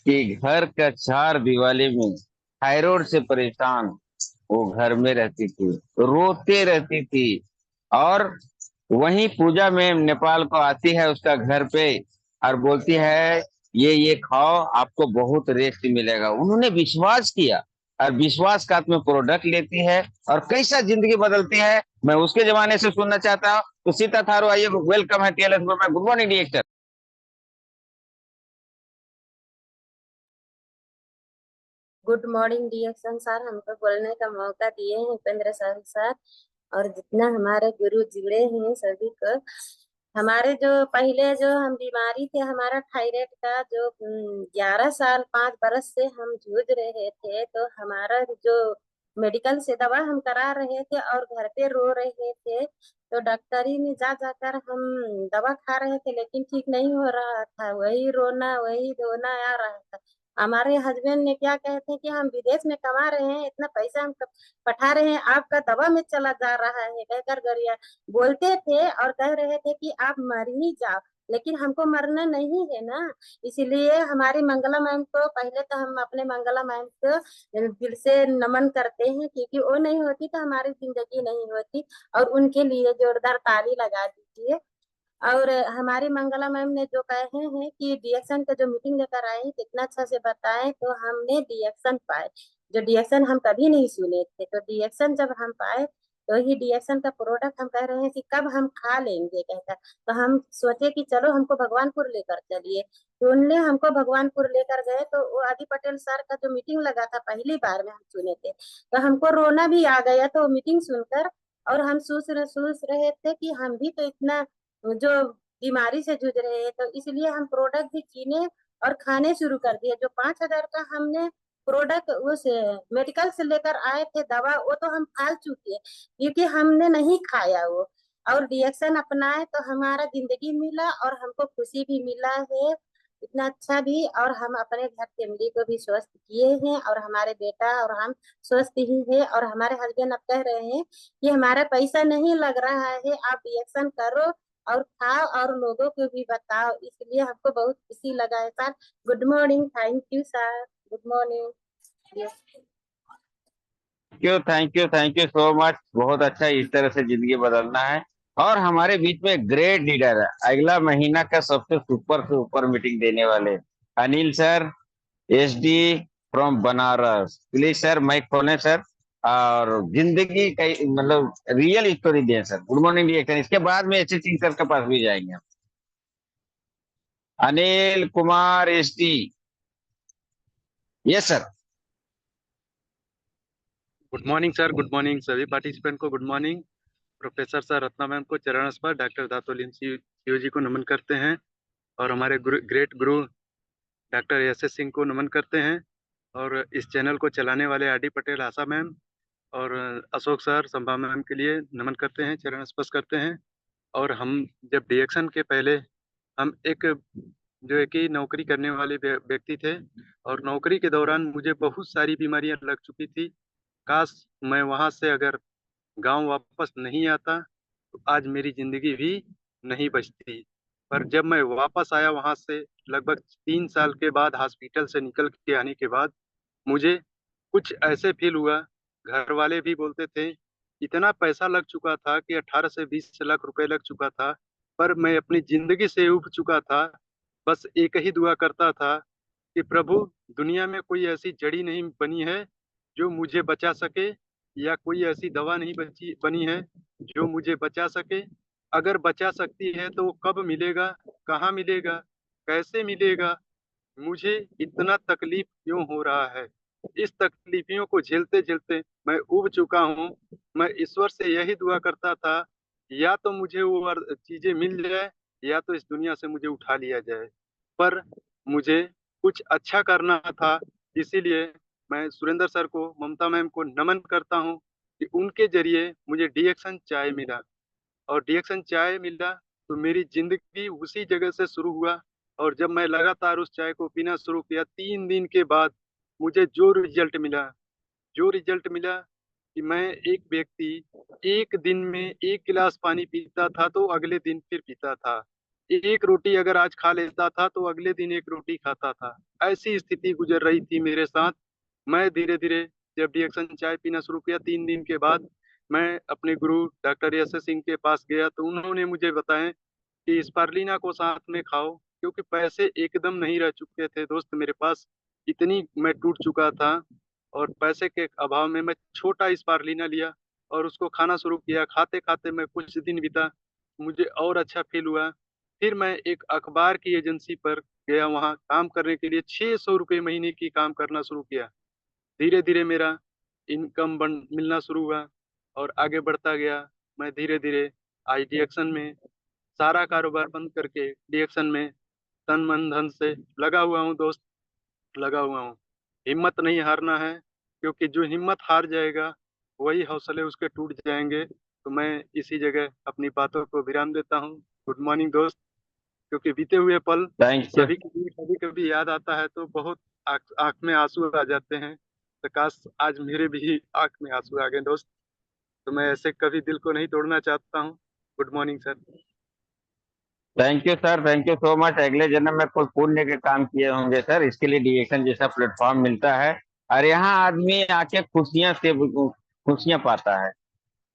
कि घर का चार दिवाली में थायराइड से परेशान वो घर में रहती थी, रोते रहती थी, और वहीं पूजा में नेपाल को आती है उसका घर पे और बोलती है ये खाओ, आपको बहुत रेस्ट मिलेगा। उन्होंने विश्वास किया और विश्वास का में प्रोडक्ट लेती है और कैसा जिंदगी बदलती है, मैं उसके जमाने से सुनना चाहता हूँ। तो सीता थारू आइए, वेलकम है टीएलएस ग्रुप में। गुड मॉर्निंग डिएक्टर। गुड मॉर्निंग डिएक्शन सर, हमको बोलने का मौका दिए हैं उपेंद्र सर, और जितना हमारे गुरु जुड़े हैं सभी को। हमारे जो पहले जो हम बीमारी थे, हमारा थायराइड का जो 11 साल 5 बरस से हम जूझ रहे थे, तो हमारा जो मेडिकल से दवा हम करा रहे थे और घर पे रो रहे थे, तो डॉक्टरी में जा जाकर हम दवा खा रहे थे, लेकिन ठीक नहीं हो रहा था, वही रोना वही धोना आ रहा था। हमारे हस्बैंड ने क्या कहते कि हम विदेश में कमा रहे हैं, इतना पैसा हम पठा रहे हैं, आपका दवा में चला जा रहा है कहकर गरिया बोलते थे और कह रहे थे कि आप मर ही जाओ, लेकिन हमको मरना नहीं है ना। इसीलिए हमारी मंगला मैम को, पहले तो हम अपने मंगला मैम को दिल से नमन करते हैं, क्योंकि वो नहीं होती तो हमारी जिंदगी नहीं होती, और उनके लिए जोरदार ताली लगा दीजिए। और हमारी मंगला मैम ने जो कहे हैं कि डीएक्शन का जो मीटिंग लेकर आए कितना अच्छा से बताएं, तो हमने डीएक्शन पाए, जो डीएक्शन हम कभी नहीं सुने थे, तो डीएक्शन जब हम पाए तो ही डीएक्शन का प्रोडक्ट हम कह रहे हैं कि कब हम खा लेंगे कहकर। तो हम सोचे कि चलो हमको भगवानपुर लेकर चलिए, तो उनने हमको भगवानपुर लेकर गए। तो वो आदि पटेल सर का जो मीटिंग लगा था पहली बार में हम सुने थे, तो हमको रोना भी आ गया तो मीटिंग सुनकर। और हम सोच रहे थे कि हम भी तो इतना जो बीमारी से जूझ रहे हैं, तो इसलिए हम प्रोडक्ट भी पीने और खाने शुरू कर दिए। जो 5,000 का हमने प्रोडक्ट उस मेडिकल से लेकर आए थे दवा, वो तो हम खा चुके हैं क्योंकि हमने नहीं खाया वो। और रिएक्शन अपनाए तो हमारा जिंदगी मिला और हमको खुशी भी मिला है इतना अच्छा भी। और हम अपने घर फैमिली को भी स्वस्थ किए हैं और हमारे बेटा और हम स्वस्थ ही है। और हमारे हस्बैंड अब कह रहे हैं कि हमारा पैसा नहीं लग रहा है, आप रिएक्शन करो और खाओ और लोगों को भी बताओ, इसलिए हमको बहुत खुशी लगा है sir. Good morning, thank you sir, good morning. Thank you so much. बहुत अच्छा, इस तरह से जिंदगी बदलना है। और हमारे बीच में ग्रेट लीडर है, अगला महीना का सबसे सुपर से ऊपर मीटिंग देने वाले Anil sir, SD from Banaras. Please sir mike खोलें सर, और जिंदगी का मतलब रियल स्टोरी दें सर। Good morning reaction. इसके बाद में एसडी सिंह सर के पास भी जाएंगे हम। Anil Kumar SD. Yes sir. Good morning sir, good morning सभी पार्टिसिपेंट को। Good morning professor sir Ratna ma'am को चरण स्पर्श, डॉक्टर दातोलीम सीओ जी को नमन करते हैं, और हमारे ग्रेट गुरु डॉक्टर एस सिंह को नमन करते हैं, और इस चैनल को चलाने वाले आर डी पटेल आशा मैम और अशोक सर संभा मैम के लिए नमन करते हैं, चरण स्पर्श करते हैं। और हम जब डिएक्शन के पहले हम एक जो है कि नौकरी करने वाले व्यक्ति थे, और नौकरी के दौरान मुझे बहुत सारी बीमारियां लग चुकी थी। काश मैं वहां से अगर गांव वापस नहीं आता तो आज मेरी जिंदगी भी नहीं बचती। पर जब मैं वापस आया वहां से लगभग 3 साल के बाद, हॉस्पिटल से निकल के आने के बाद, मुझे कुछ ऐसे फील हुआ। घर वाले भी बोलते थे, इतना पैसा लग चुका था कि 18 से 20 लाख रुपए लग चुका था, पर मैं अपनी जिंदगी से उब चुका था। बस एक ही दुआ करता था कि प्रभु, दुनिया में कोई ऐसी जड़ी नहीं बनी है जो मुझे बचा सके, या कोई ऐसी दवा नहीं बनी है जो मुझे बचा सके। अगर बचा सकती है तो वो कब मिलेगा, कहाँ मिलेगा, कैसे मिलेगा, मुझे इतना तकलीफ क्यों हो रहा है। इस तकलीफियों को झेलते झेलते मैं उब चुका हूँ। मैं ईश्वर से यही दुआ करता था, या तो मुझे वो चीजें मिल जाए, या तो इस दुनिया से मुझे उठा लिया जाए। पर मुझे कुछ अच्छा करना था, इसीलिए मैं सुरेंद्र सर को, ममता मैम को नमन करता हूँ कि उनके जरिए मुझे डीएक्शन चाय मिला। और डीएक्शन चाय मिला तो मेरी जिंदगी उसी जगह से शुरू हुआ। और जब मैं लगातार उस चाय को पीना शुरू किया, 3 दिन के बाद मुझे जो रिजल्ट मिला कि मैं एक व्यक्ति एक दिन में 1 गिलास पानी पीता था तो अगले दिन फिर पीता था। एक रोटी अगर आज खा लेता था तो अगले दिन एक रोटी खाता था। ऐसी स्थिति गुजर रही थी मेरे साथ। मैं धीरे धीरे जब डीएक्शन चाय पीना शुरू किया, 3 दिन के बाद मैं अपने गुरु डॉक्टर एस सिंह के पास गया, तो उन्होंने मुझे बताया कि स्पारुलिना को साथ में खाओ, क्योंकि पैसे एकदम नहीं रह चुके थे दोस्त मेरे पास। इतनी मैं टूट चुका था, और पैसे के अभाव में मैं छोटा स्पारुलिना लिया और उसको खाना शुरू किया। खाते खाते मैं कुछ दिन बीता, मुझे और अच्छा फील हुआ। फिर मैं एक अखबार की एजेंसी पर गया, वहाँ काम करने के लिए 600 रुपये महीने की काम करना शुरू किया। धीरे धीरे मेरा इनकम मिलना शुरू हुआ और आगे बढ़ता गया। मैं धीरे धीरे आज डीएक्शन में सारा कारोबार बंद करके डीएक्शन में तन मन धन से लगा हुआ हूँ दोस्त, लगा हुआ हूँ। हिम्मत नहीं हारना है, क्योंकि जो हिम्मत हार जाएगा वही हौसले उसके टूट जाएंगे। तो मैं इसी जगह अपनी बातों को विराम देता हूँ। गुड मॉर्निंग दोस्त। क्योंकि बीते हुए पल थैंक यू। कभी कभी याद आता है तो बहुत आंख में आंसू आ जाते हैं। तो काश आज मेरे भी आंख में आंसू आ गए दोस्त। तो मैं ऐसे कभी दिल को नहीं तोड़ना चाहता हूँ। Good morning sir. Thank you sir, thank you so much. अगले जन्म में कोई पुण्य के काम किए होंगे सर, इसके लिए डीएक्शन जैसा प्लेटफॉर्म मिलता है, और यहाँ आदमी आके खुशियां पाता है।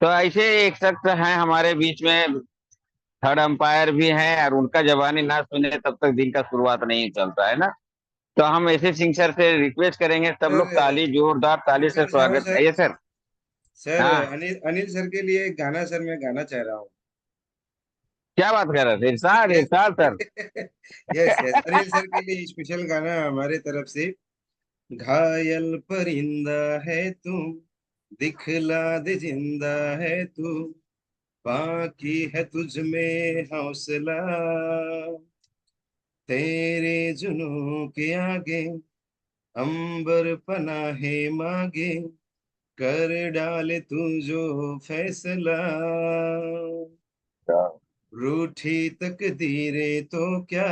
तो ऐसे एक शख्स हैं हमारे बीच में, थर्ड अंपायर भी हैं, और उनका जबानी ना सुने तब तक दिन का शुरुआत नहीं चलता है ना। तो हम ऐसे सिंह सर से रिक्वेस्ट करेंगे, सब लोग ताली, जोरदार ताली से सर, स्वागत सर। है सर। सर हाँ, अनिल अनिल सर के लिए एक गाना सर मैं गाना चाह रहा हूँ। क्या बात कर रहे थे? इरशाद, यस इरशाद sir. Yes yes, Anil sir के लिए स्पेशल गाना हमारे तरफ से। घायल परिंदा है तू, दिखला दे जिंदा है तू, बाकी है तुझ में हौसला, तेरे जुनून के आगे अंबर पनाहे मांगे, कर डाले तू जो फैसला, रूठी तकदीरें तो क्या,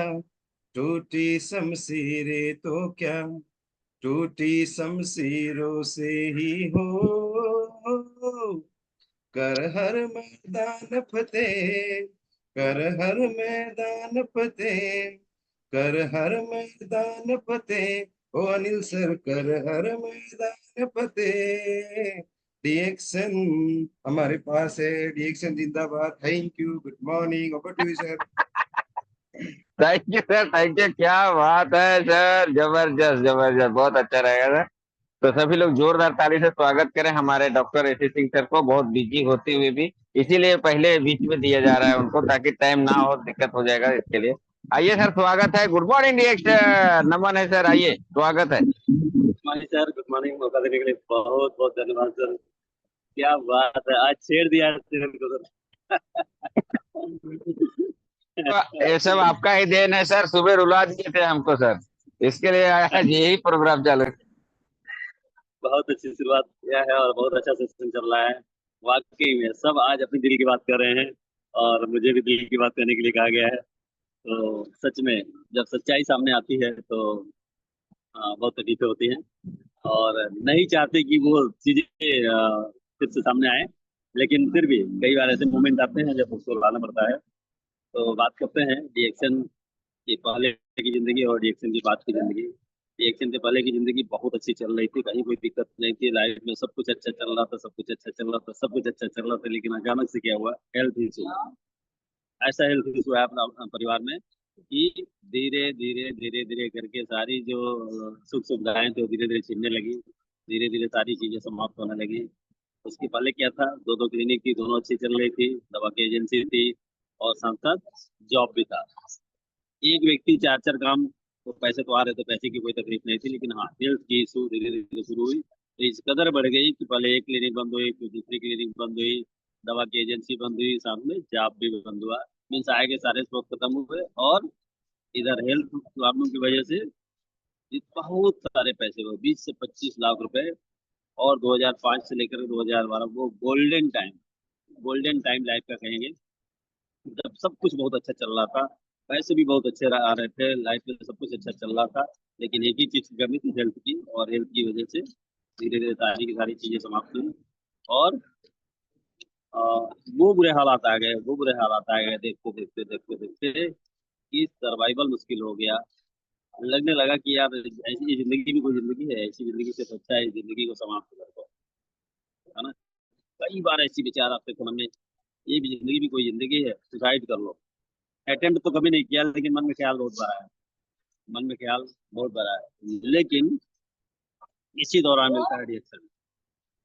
टूटी शमशीरें तो क्या, टूटी शमशीरों से ही हो, कर हर मैदान फतेह, कर हर मैदान फतेह, कर हर मैदान फतेह, ओ अनिल सर कर हर मैदान फतेह। डीएक्शन हमारे पास है, डीएक्शन जिंदाबाद। Thank you, good morning, over to you sir. Thank you sir, thank you. क्या बात है सर, जबरदस्त जबरदस्त, बहुत अच्छा रहेगा सर। तो सभी लोग जोरदार ताली से स्वागत करें हमारे डॉक्टर एसी सिंह सर को, बहुत बिजी होते हुए भी, इसीलिए पहले बीच में दिया जा रहा है उनको, ताकि टाइम ना हो, दिक्कत हो जाएगा इसके लिए। आइए सर, स्वागत है। गुड मॉर्निंग डिएक्टर, नमन है सर, आइए, स्वागत है। Good morning sir, good morning. मौका देने के लिए बहुत बहुत धन्यवाद सर। क्या बात है, आज छेड़ दिया सर को ये सब आपका ही देन है सर, सुबह रुला दिए थे हमको सर, इसके लिए आज यही प्रोग्राम चालू। बहुत अच्छी शुरुआत किया है और बहुत अच्छा सेशन चल रहा है। वाकई में सब आज अपनी दिल की बात कर रहे हैं और मुझे भी दिल की बात करने के लिए कहा गया है। तो सच में जब सच्चाई सामने आती है तो बहुत तकलीफें होती हैं और नहीं चाहते कि वो चीजें फिर से सामने आए, लेकिन फिर भी कई बार ऐसे मोमेंट आते हैं जब उसको लाना पड़ता है। तो बात करते हैं रिएक्शन के पहले की जिंदगी और रिएक्शन के बाद की जिंदगी। रिएक्शन के पहले की जिंदगी बहुत अच्छी चल रही थी, कहीं कोई दिक्कत नहीं थी, लाइफ में सब कुछ अच्छा चल रहा था, सब कुछ अच्छा चल रहा था, सब कुछ अच्छा चल रहा था। लेकिन अचानक से क्या हुआ, हेल्थ इशू। ऐसा हेल्थ इशू है अपना परिवार में कि धीरे धीरे धीरे धीरे करके सारी जो सुख सुविधाएं थी वो धीरे धीरे छिनने लगी, धीरे धीरे सारी चीजें समाप्त होने लगी। उसके पहले क्या था, दो दो क्लिनिक थी, दोनों अच्छी चल रही थी, दवा की एजेंसी थी और साथ साथ जॉब भी था। एक व्यक्ति चार चार काम, तो पैसे तो आ रहे थे, पैसे की कोई तकलीफ नहीं थी, लेकिन हाँ हेल्थ की इशू धीरे धीरे शुरू हुई। तो इस कदर बढ़ गई कि पहले एक क्लिनिक बंद हुई, फिर दूसरी क्लिनिक बंद हुई, दवा की एजेंसी बंद हुई, साथ में जॉब भी बंद हुआ। मीन्स आए के सारे स्टॉक खत्म हुए और इधर हेल्थ प्रॉब्लम की वजह से बहुत सारे पैसे हुए, 20 से 25 लाख रुपए। और 2005 से लेकर 2012 वो गोल्डन टाइम लाइफ का कहेंगे, जब सब कुछ बहुत अच्छा चल रहा था, पैसे भी बहुत अच्छे आ रहे थे, लाइफ में सब कुछ अच्छा चल रहा था। लेकिन एक ही चीज की कमी थी, हेल्थ की, और हेल्थ की वजह से धीरे धीरे सारी की सारी चीजें समाप्त हुई और आ, वो बुरे हालात आ गए, वो बुरे हालात आ गए, देखते देखते देखते देखते कि सर्वाइवल मुश्किल हो गया। लगने लगा कि यार ऐसी जिंदगी भी कोई जिंदगी है, ऐसी जिंदगी से तो अच्छा है इस जिंदगी को समाप्त कर दो, है ना। कई बार ऐसी विचार आपके मन में, ये भी जिंदगी भी कोई जिंदगी है, सुसाइड कर लो। अटेम्प्ट तो कभी नहीं किया, लेकिन मन में ख्याल बहुत बड़ा है, मन में ख्याल बहुत बड़ा है। लेकिन इसी दौरान मिलता है रिएक्शन,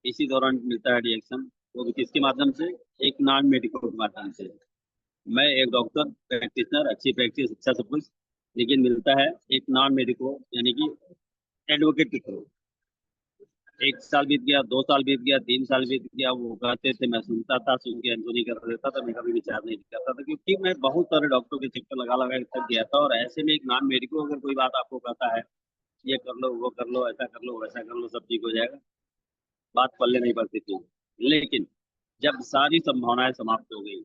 इसी दौरान मिलता है रिएक्शन। वो भी किसके माध्यम से, एक नॉन मेडिकल के माध्यम से। मैं एक डॉक्टर प्रैक्टिशनर, अच्छी प्रैक्टिस, अच्छा सब कुछ, लेकिन मिलता है एक नॉन मेडिको यानी कि एडवोकेट के थ्रू। 1 साल बीत गया, 2 साल बीत गया, 3 साल बीत गया, वो कहते थे, मैं सुनता था, सुन के अनसुनी कर देता था, मैं कभी विचार नहीं करता था, क्योंकि मैं बहुत सारे डॉक्टरों के चक्कर लगा लगा के थक गया था। और ऐसे में एक नॉन मेडिको अगर कोई बात आपको कहता है, ये कर लो, वो कर लो, ऐसा कर लो, वैसा कर लो, सब ठीक हो जाएगा, बात पल्ले नहीं पड़ती थी। लेकिन जब सारी संभावनाएं समाप्त हो गई,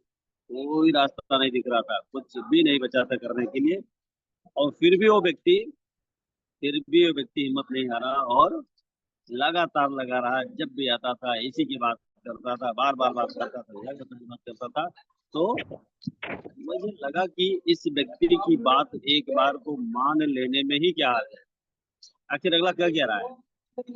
कोई रास्ता नहीं दिख रहा था, कुछ भी नहीं बचा था करने के लिए, और फिर भी वो व्यक्ति हिम्मत नहीं हारा और लगातार लगा रहा। जब भी आता था इसी की बात करता था, बार बार बात करता था, लगातार बात करता था। तो मुझे लगा कि इस व्यक्ति की बात एक बार को मान लेने में ही क्या हाल है, आखिर अगला क्या रहा है।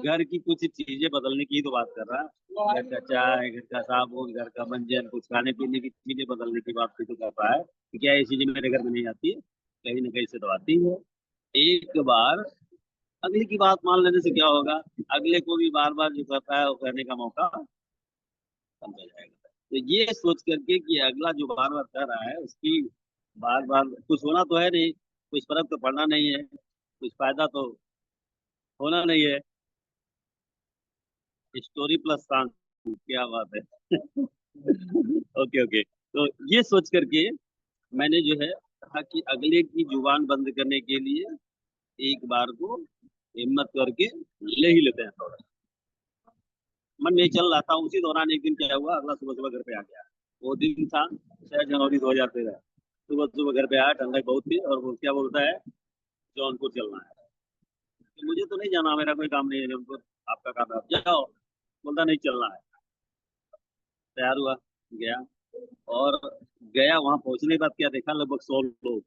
घर की कुछ चीजें बदलने की तो बात कर रहा है, घर का चाय, घर का साबुन, घर का मंजन, कुछ खाने पीने की चीजें बदलने की बात तो कर रहा है कि क्या ये चीजें मेरे घर में नहीं आती है, कहीं ना कहीं से तो आती है। एक बार अगले की बात मान लेने से क्या होगा, अगले को भी बार बार जो करता है वो करने का मौका समझा जाएगा। तो ये सोच करके कि अगला जो बार बार कर रहा है उसकी बार बार कुछ होना तो है नहीं, कुछ फर्क तो पड़ना नहीं है, कुछ फायदा तो होना नहीं है। स्टोरी प्लस सॉन्ग, क्या बात है। ओके ओके, तो ये सोच करके मैंने जो है कहा कि अगले की जुबान बंद करने के लिए एक बार को हिम्मत करके ले ही लेते हैं थोड़ा। मन में चल रहा था, उसी दौरान एक दिन क्या हुआ, अगला सुबह सुबह घर पे आ गया। वो दिन था 6 जनवरी 2013। सुबह सुबह घर पे आया, ठंडक बहुत थी, और वो क्या बोलता है, जौनपुर चलना है। तो मुझे तो नहीं जाना, मेरा कोई काम नहीं है जौनपुर, आपका काम है, आप जाओ। बोलता नहीं चलना है। तैयार हुआ, गया, और गया, वहां पहुंचने के बाद क्या देखा, लगभग 100 लोग।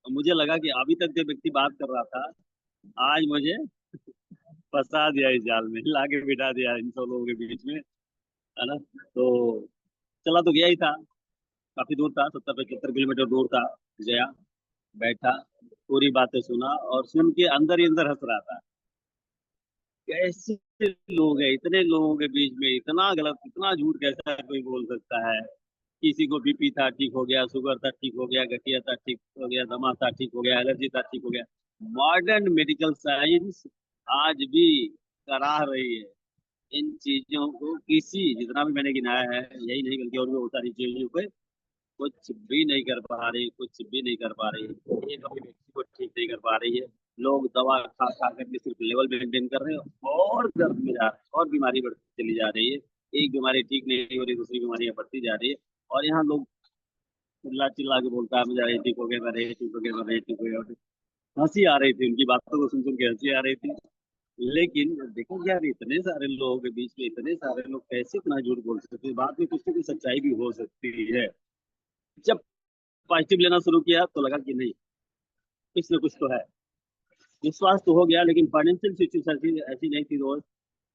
और मुझे लगा कि अभी तक जो व्यक्ति बात कर रहा था, आज मुझे फंसा दिया इस जाल में, लाके बिठा दिया इन 100 लोगों के बीच में, है ना। तो चला तो गया ही था, काफी दूर था, 70-75 किलोमीटर दूर था। गया, बैठा, पूरी बातें सुना, और सुन के अंदर ही अंदर हंस रहा था। कैसे लोग हैं, इतने लोगों के बीच में इतना गलत, इतना झूठ कैसा कोई बोल सकता है। किसी को बीपी था ठीक हो गया, शुगर था ठीक हो गया, गठिया था ठीक हो गया, दमा था ठीक हो गया, एलर्जी था ठीक हो गया। मॉडर्न मेडिकल साइंस आज भी करा रही है इन चीजों को। किसी, जितना भी मैंने गिनाया है, यही नहीं बल्कि और भी बहुत सारी चीजों पे कुछ भी नहीं कर पा रही, कुछ भी नहीं कर पा रही। एक अपने व्यक्ति को ठीक नहीं कर पा रही है। लोग दवा खा खा करके सिर्फ लेवल मेंटेन कर रहे हैं, और दर्द में जा रहे हैं, और बीमारी बढ़ती चली जा रही है। एक बीमारी ठीक नहीं हो रही, दूसरी बीमारियां बढ़ती जा रही है। और यहाँ लोग चिल्ला चिल्ला के बोलता है, मुझे ये ठीक हो गया, मेरे ये ठीक हो गया, मेरे ये ठीक हो गया। हंसी आ रही थी, उनकी बातों को सुन सुन के हंसी आ रही थी। लेकिन देखो यार, इतने सारे लोगों के बीच में इतने सारे लोग कैसे इतना झूठ बोल सकते हैं। बाद में कुछ ना कुछ सच्चाई भी हो सकती है। जब पॉजिटिव लेना शुरू किया तो लगा कि नहीं, कुछ ना कुछ तो है। विश्वास तो हो गया, लेकिन फाइनेंशियल सिचुएशन ऐसी नहीं थी दोस्त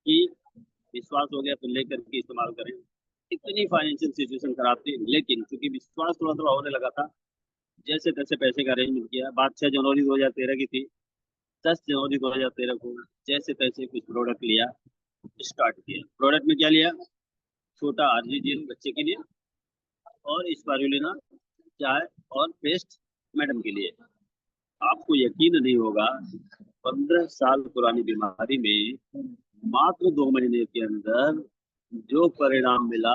कि विश्वास हो गया तो लेकर के इस्तेमाल करें। इतनी फाइनेंशियल सिचुएशन खराब थी, लेकिन क्योंकि विश्वास थोड़ा थोड़ा होने लगा था, जैसे तैसे पैसे का अरेंजमेंट किया। बात 6 जनवरी 2013 की थी। 10 जनवरी 2013 को जैसे तैसे कुछ प्रोडक्ट लिया, स्टार्ट किया। प्रोडक्ट में क्या लिया, छोटा आरजीजीएल बच्चे के लिए, और स्पारुलिना चाय और पेस्ट मैडम के लिए। आपको यकीन नहीं होगा, 15 साल पुरानी बीमारी में मात्र 2 महीने के अंदर जो परिणाम मिला,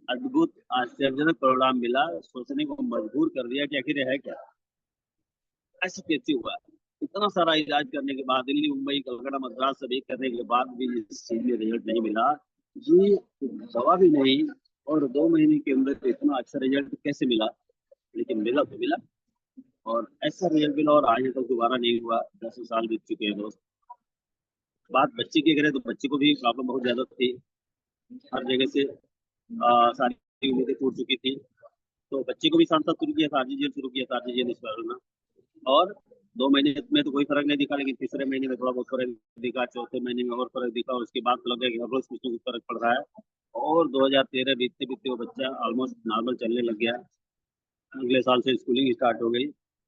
अद्भुत आश्चर्यजनक परिणाम मिला, सोचने को मजबूर कर दिया कि आखिर है क्या, ऐसे कैसे हुआ। इतना सारा इलाज करने के बाद, दिल्ली, मुंबई, कलकत्ता, मद्रास सभी करने के बाद भी इस चीज में रिजल्ट नहीं मिला। ये दवा भी नहीं, और 2 महीने के अंदर इतना अच्छा रिजल्ट कैसे मिला। लेकिन मिला तो मिला, और ऐसा रिजल्ट मिला, और आज तक दोबारा नहीं हुआ। 10 साल बीत चुके हैं दोस्त। बात बच्चे की करें तो बच्चे को भी प्रॉब्लम बहुत ज्यादा थी, हर जगह से सारी उम्मीदें टूट चुकी थी। तो बच्चे को भी सांसद शुरू किया था, आरजीजीएल शुरू किया था, आरजीजीएल इस बार ना। और 2 महीने में तो कोई फर्क नहीं दिखा, लेकिन तीसरे महीने में थोड़ा बहुत फर्क दिखा, चौथे महीने में और फर्क दिखा, और उसके बाद तो लग गया कि हर रोज कुछ ना कुछ फर्क पड़ रहा है। और 2013 बीतते बीतते वो बच्चा ऑलमोस्ट नॉर्मल चलने लग गया। अगले साल से स्कूलिंग स्टार्ट हो गई,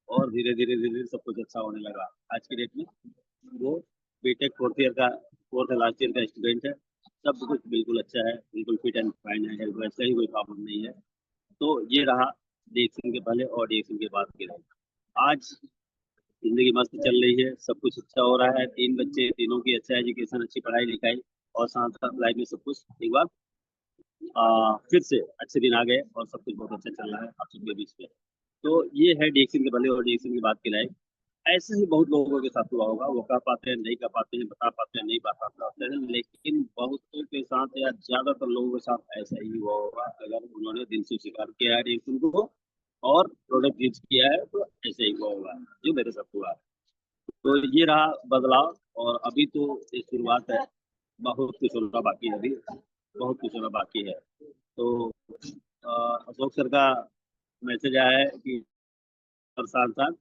और धीरे धीरे धीरे सब कुछ अच्छा होने लगा। आज की डेट में वो बीटेक 4th ईयर का, 4th लास्ट ईयर का स्टूडेंट है। सब कुछ बिल्कुल अच्छा है, बिल्कुल फिट एंड फाइन है, वैसे ही कोई प्रॉब्लम नहीं है। तो ये रहा डीएक्शन के पहले और डीएक्शन के बाद के लिए। आज जिंदगी मस्त चल रही है, सब कुछ अच्छा हो रहा है। 3 बच्चे, तीनों की अच्छा एजुकेशन, अच्छी पढ़ाई लिखाई, और साथ साथ लाइफ में सब कुछ एक बार फिर से अच्छे दिन आ गए, और सब कुछ बहुत अच्छा चल रहा है आप सबके बीच में। तो ये है डीएक्शन के पहले और डीएक्शन के बाद की लाइफ। ऐसे ही बहुत लोगों के साथ हुआ होगा, वो कह पाते हैं, नहीं कह पाते हैं, बता पाते हैं, नहीं बता पाते हैं, लेकिन बहुतों के साथ या ज्यादातर लोगों के साथ ऐसा ही हुआ होगा। अगर उन्होंने दिल से स्वीकार किया है डीएक्शन को और प्रोडक्ट यूज किया है, तो ऐसे ही हुआ होगा जो मेरे साथ हुआ। तो ये रहा बदलाव, और अभी तो ये शुरुआत है, बहुत कुछ होना बाकी है, अभी बहुत कुछ होना बाकी है। तो अशोक सर का मैसेज आया है कि और साथ साथ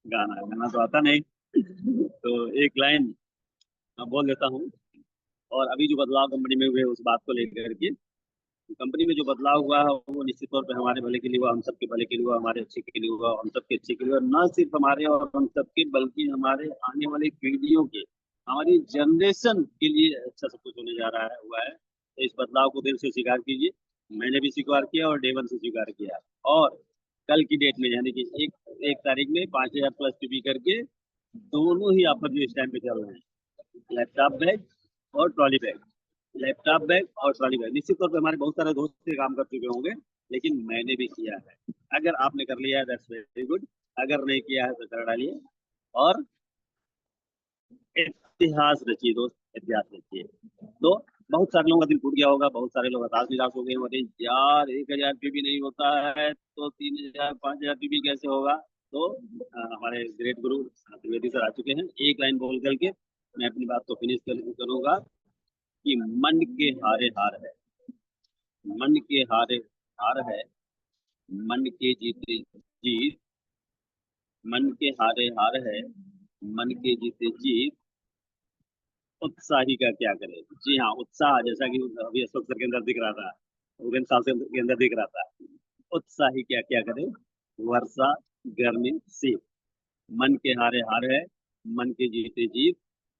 गाना तो आता नहीं, तो एक लाइन बोल देता हूँ। और अभी जो बदलाव कंपनी में हुए उस बात को लेकर के, कंपनी में जो बदलाव हुआ है वो निश्चित तौर पे हमारे भले के लिए हुआ, हम सबके भले के लिए हुआ, हमारे अच्छे के लिए हुआ, हम सबके अच्छे के लिए हुआ। न सिर्फ हमारे और हम सबके, बल्कि हमारे आने वाली पीढ़ियों के, हमारी जनरेशन के लिए अच्छा सब कुछ होने जा रहा है, हुआ है। तो इस बदलाव को दिल से स्वीकार कीजिए। मैंने भी स्वीकार किया और डे 1 से स्वीकार किया। और कल की डेट में यानी कि एक तारीख में 5000 प्लस टीवी करके दोनों ही ऑफर जो इस टाइम पे चल रहे हैं, लैपटॉप बैग और ट्रॉली बैग, लैपटॉप बैग और ट्रॉली बैग। निश्चित तौर पे हमारे बहुत सारे दोस्त से काम कर चुके होंगे, लेकिन मैंने भी किया है। अगर आपने कर लिया है दैट्स वेरी गुड, अगर नहीं किया है तो कर डालिए और इतिहास रचिए दोस्त, इतिहास रचिए। तो बहुत सारे लोगों का दिल टूट गया होगा, बहुत सारे लोग हताश निराश हो गए होंगे, यार 1000 पीबी नहीं होता है तो 3000 5000 पीबी कैसे होगा। तो हमारे ग्रेट गुरु त्रिवेदी सर आ चुके हैं। एक लाइन बोल करके मैं अपनी बात को फिनिश करूंगा कि मन के हारे हार है, मन के हारे हार है, मन के जीते जीत, मन के हारे हार है, मन के जीते जीत, उत्साही का क्या करे। जी हाँ, उत्साह, जैसा कि अभी अशोक सर के अंदर दिख रहा था, उगन साहब के अंदर दिख रहा था, उत्साही क्या क्या करे, वर्षा गर्मी शीत। मन के हारे हार है, मन के जीते जीत,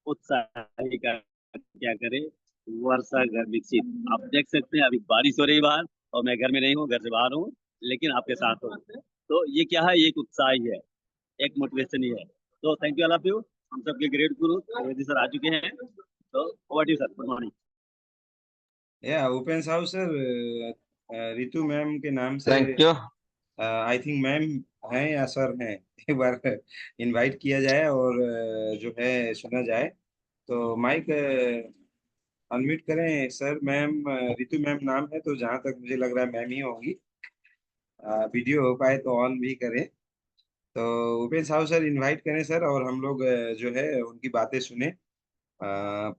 उत्साही का क्या करे, वर्षा गर्मी शीत। आप देख सकते हैं अभी बारिश हो रही है बाहर और मैं घर में नहीं हूँ, घर से बाहर हूँ, लेकिन आपके साथ हूँ। तो ये क्या है, एक उत्साह ही है, एक मोटिवेशन ही है। तो thank you all of you. हम सबके ग्रेट गुरु त्रिवेदी सर आ चुके हैं। तो over to you sir, good morning. ओपन साहब सर, रितु मैम के नाम से thank you. I think ma'am हैं या सर हैं, एक बार इनवाइट किया जाए और जो है सुना जाए। तो माइक अनम्यूट करें सर। मैम रितु मैम नाम है, तो जहाँ तक मुझे लग रहा है मैम ही होंगी। वीडियो हो पाए तो ऑन भी करें। तो उपेश साहब सर इनवाइट करें सर, और हम लोग जो है उनकी बातें सुने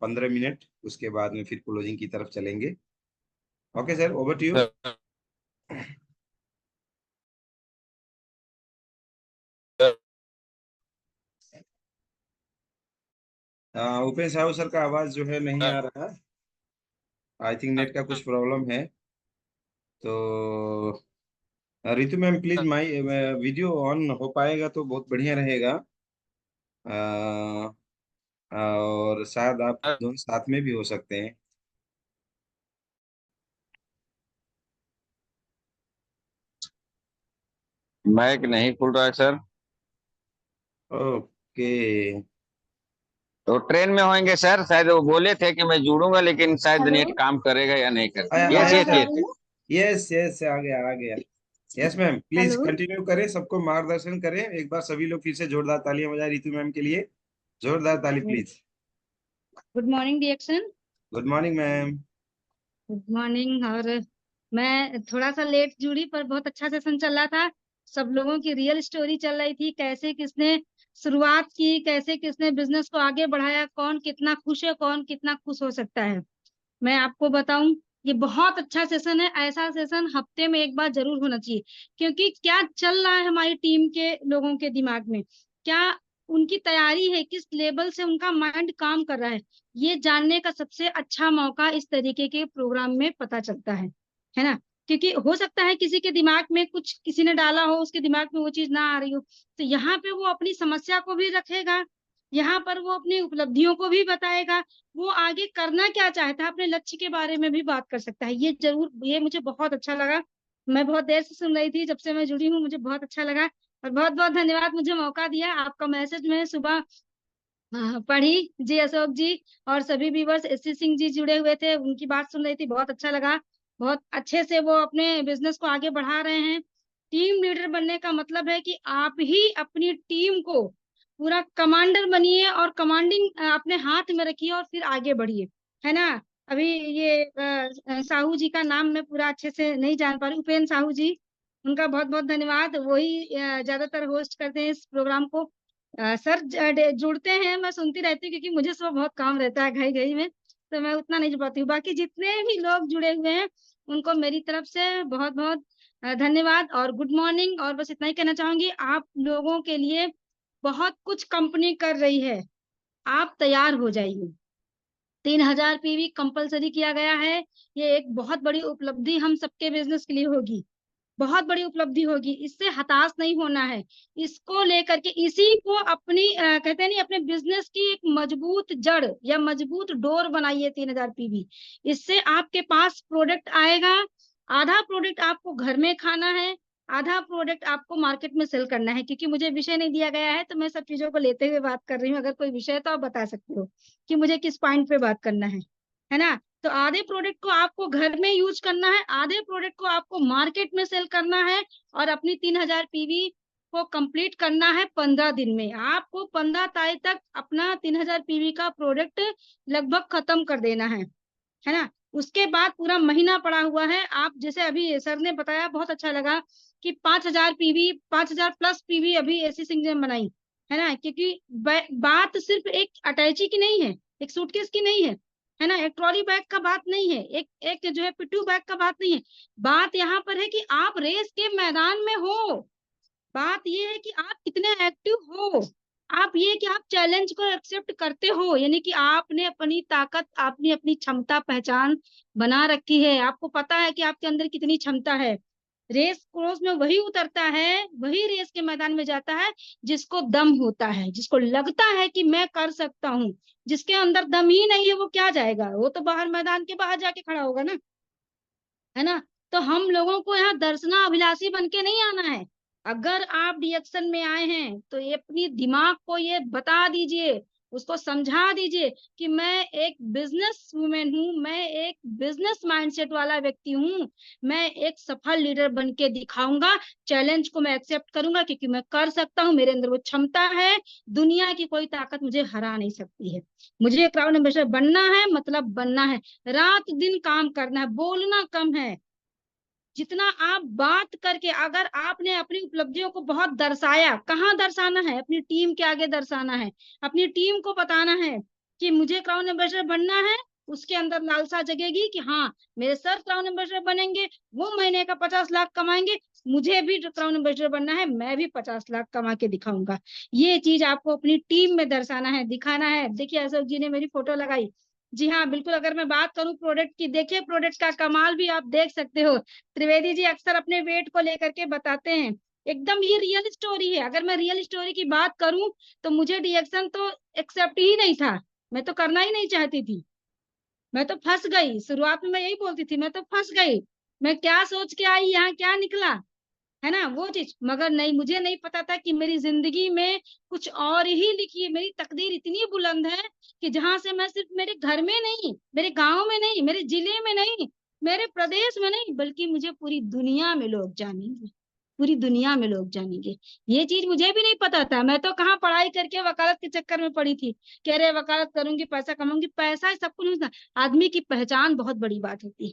15 मिनट, उसके बाद में फिर क्लोजिंग की तरफ चलेंगे। Okay sir, over to you. Upesh साहब सर का आवाज जो है नहीं आ रहा, आई थिंक नेट का कुछ प्रॉब्लम है। तो Ritu ma'am please my video on हो पाएगा तो बहुत बढ़िया रहेगा। और शायद आप दोनों साथ में भी हो सकते हैं। माइक नहीं खुल रहा है सर। ओके, तो ट्रेन में होंगे सर, शायद वो बोले थे कि मैं जुड़ूंगा, लेकिन शायद नेट काम करेगा या नहीं करेगा। आया यस आया yes sir, yes. Yes yes आ गया आ गया। Yes ma'am, please hello. Continue करें, सबको मार्गदर्शन करें। एक बार सभी लोग फिर से जोरदार तालियां बजाएं रितु मैम के लिए, जोरदार ताली प्लीज। गुड मॉर्निंग डिएक्शन। Good morning ma'am. Good morning. और मैं थोड़ा सा लेट जुड़ी, पर बहुत अच्छा सेशन चल रहा था। सब लोगों की रियल स्टोरी चल रही थी, कैसे किसने शुरुआत की, कैसे किसने बिजनेस को आगे बढ़ाया, कौन कितना खुश है, कौन कितना खुश हो सकता है। मैं आपको बताऊं, ये बहुत अच्छा सेशन है। ऐसा सेशन हफ्ते में एक बार जरूर होना चाहिए, क्योंकि क्या चल रहा है हमारी टीम के लोगों के दिमाग में, क्या उनकी तैयारी है, किस लेवल से उनका माइंड काम कर रहा है, ये जानने का सबसे अच्छा मौका इस तरीके के प्रोग्राम में पता चलता है ना। क्योंकि हो सकता है किसी के दिमाग में कुछ किसी ने डाला हो, उसके दिमाग में वो चीज ना आ रही हो, तो यहाँ पे वो अपनी समस्या को भी रखेगा, यहाँ पर वो अपनी उपलब्धियों को भी बताएगा, वो आगे करना क्या चाहता है, अपने लक्ष्य के बारे में भी बात कर सकता है। ये जरूर, ये मुझे बहुत अच्छा लगा। मैं बहुत देर से सुन रही थी, जब से मैं जुड़ी हूँ मुझे बहुत अच्छा लगा। और बहुत बहुत धन्यवाद मुझे मौका दिया। आपका मैसेज मैं सुबह पढ़ी जी, अशोक जी और सभी व्यूवर्स, एससी सिंह जी जुड़े हुए थे, उनकी बात सुन रही थी, बहुत अच्छा लगा। बहुत अच्छे से वो अपने बिजनेस को आगे बढ़ा रहे हैं। टीम लीडर बनने का मतलब है कि आप ही अपनी टीम को पूरा कमांडर बनिए और कमांडिंग अपने हाथ में रखिए और फिर आगे बढ़िए, है ना। अभी ये साहू जी का नाम मैं पूरा अच्छे से नहीं जान पा रही, उपेन्द्र साहू जी, उनका बहुत बहुत धन्यवाद। वही ज्यादातर होस्ट करते हैं इस प्रोग्राम को। सर जुड़ते हैं, मैं सुनती रहती हूँ, क्योंकि मुझे सुबह बहुत काम रहता है घई घई में, तो मैं उतना नहीं जुड़ पाती हूँ। बाकी जितने भी लोग जुड़े हुए हैं उनको मेरी तरफ से बहुत बहुत धन्यवाद और गुड मॉर्निंग। और बस इतना ही कहना चाहूंगी, आप लोगों के लिए बहुत कुछ कंपनी कर रही है, आप तैयार हो जाइए। 3000 पीवी कंपलसरी किया गया है, ये एक बहुत बड़ी उपलब्धि हम सबके बिजनेस के लिए होगी। बहुत बड़ी उपलब्धि होगी। इससे हताश नहीं होना है, इसको लेकर के इसी को अपनी कहते हैं नहीं, अपने बिजनेस की एक मजबूत जड़ या मजबूत डोर बनाइए 3000 पीवी। इससे आपके पास प्रोडक्ट आएगा, आधा प्रोडक्ट आपको घर में खाना है, आधा प्रोडक्ट आपको मार्केट में सेल करना है। क्योंकि मुझे विषय नहीं दिया गया है तो मैं सब चीजों को लेते हुए बात कर रही हूँ। अगर कोई विषय है तो आप बता सकते हो कि मुझे किस पॉइंट पे बात करना है ना। तो आधे प्रोडक्ट को आपको घर में यूज करना है, आधे प्रोडक्ट को आपको मार्केट में सेल करना है, और अपनी 3000 पीवी को कंप्लीट करना है 15 दिन में। आपको 15 तारीख तक अपना 3000 पीवी का प्रोडक्ट लगभग खत्म कर देना है ना। उसके बाद पूरा महीना पड़ा हुआ है। आप जैसे अभी सर ने बताया, बहुत अच्छा लगा कि 5000 पीवी, 5000 प्लस पीवी अभी ऐसी सिंह ने बनाई है ना। क्योंकि बात सिर्फ एक अटैची की नहीं है, एक सूटकेस की नहीं है ना, एक ट्रॉली बैग का बात नहीं है, एक जो है पिट्ठू बैग का बात नहीं है। बात यहाँ पर है कि आप रेस के मैदान में हो, बात ये है कि आप कितने एक्टिव हो, आप ये कि आप चैलेंज को एक्सेप्ट करते हो, यानी कि आपने अपनी ताकत, आपने अपनी क्षमता पहचान बना रखी है। आपको पता है कि आपके अंदर कितनी क्षमता है। रेस कोर्स में वही उतरता है, वही रेस के मैदान में जाता है जिसको दम होता है, जिसको लगता है कि मैं कर सकता हूँ। जिसके अंदर दम ही नहीं है वो क्या जाएगा, वो तो बाहर मैदान के बाहर जाके खड़ा होगा ना, है ना। तो हम लोगों को यहाँ दर्शना अभिलाषी बन के नहीं आना है। अगर आप डीएक्शन में आए हैं तो ये अपनी दिमाग को ये बता दीजिए, उसको समझा दीजिए कि मैं एक बिजनेस वुमेन हूँ, मैं एक बिजनेस माइंडसेट वाला व्यक्ति हूँ, मैं एक सफल लीडर बन के दिखाऊंगा। चैलेंज को मैं एक्सेप्ट करूंगा क्योंकि मैं कर सकता हूँ, मेरे अंदर वो क्षमता है, दुनिया की कोई ताकत मुझे हरा नहीं सकती है। मुझे क्राउड एम्बेसडर बनना है, मतलब बनना है, रात दिन काम करना है, बोलना कम है। जितना आप बात करके, अगर आपने अपनी उपलब्धियों को बहुत दर्शाया, कहाँ दर्शाना है, अपनी टीम के आगे दर्शाना है, अपनी टीम को बताना है कि मुझे क्राउन एम्बेसडर बनना है। उसके अंदर लालसा जगेगी कि हाँ मेरे सर क्राउन एम्बेसडर बनेंगे, वो महीने का 50 लाख कमाएंगे, मुझे भी क्राउन एम्बेसडर बनना है, मैं भी 50 लाख कमा के दिखाऊंगा। ये चीज आपको अपनी टीम में दर्शाना है, दिखाना है। देखिए अशोक जी ने मेरी फोटो लगाई, जी हाँ बिल्कुल। अगर मैं बात करूं प्रोडक्ट की, देखिए प्रोडक्ट का कमाल भी आप देख सकते हो। त्रिवेदी जी अक्सर अपने वेट को लेकर के बताते हैं, एकदम ये रियल स्टोरी है। अगर मैं रियल स्टोरी की बात करूं तो मुझे डीएक्शन तो एक्सेप्ट ही नहीं था, मैं तो करना ही नहीं चाहती थी, मैं तो फंस गई। शुरुआत में मैं यही बोलती थी, मैं तो फंस गई, मैं क्या सोच के आई, यहाँ क्या निकला, है ना वो चीज। मगर नहीं, मुझे नहीं पता था कि मेरी जिंदगी में कुछ और ही लिखी है। मेरी तकदीर इतनी बुलंद है कि जहां से मैं सिर्फ मेरे घर में नहीं, मेरे गांव में नहीं, मेरे जिले में नहीं, मेरे प्रदेश में नहीं, बल्कि मुझे पूरी दुनिया में लोग जानेंगे, पूरी दुनिया में लोग जानेंगे। ये चीज मुझे भी नहीं पता था। मैं तो कहाँ पढ़ाई करके वकालत के चक्कर में पड़ी थी, कह रहे वकालत करूंगी पैसा कमाऊंगी। पैसा सब कुछ नहीं था, आदमी की पहचान बहुत बड़ी बात होती है।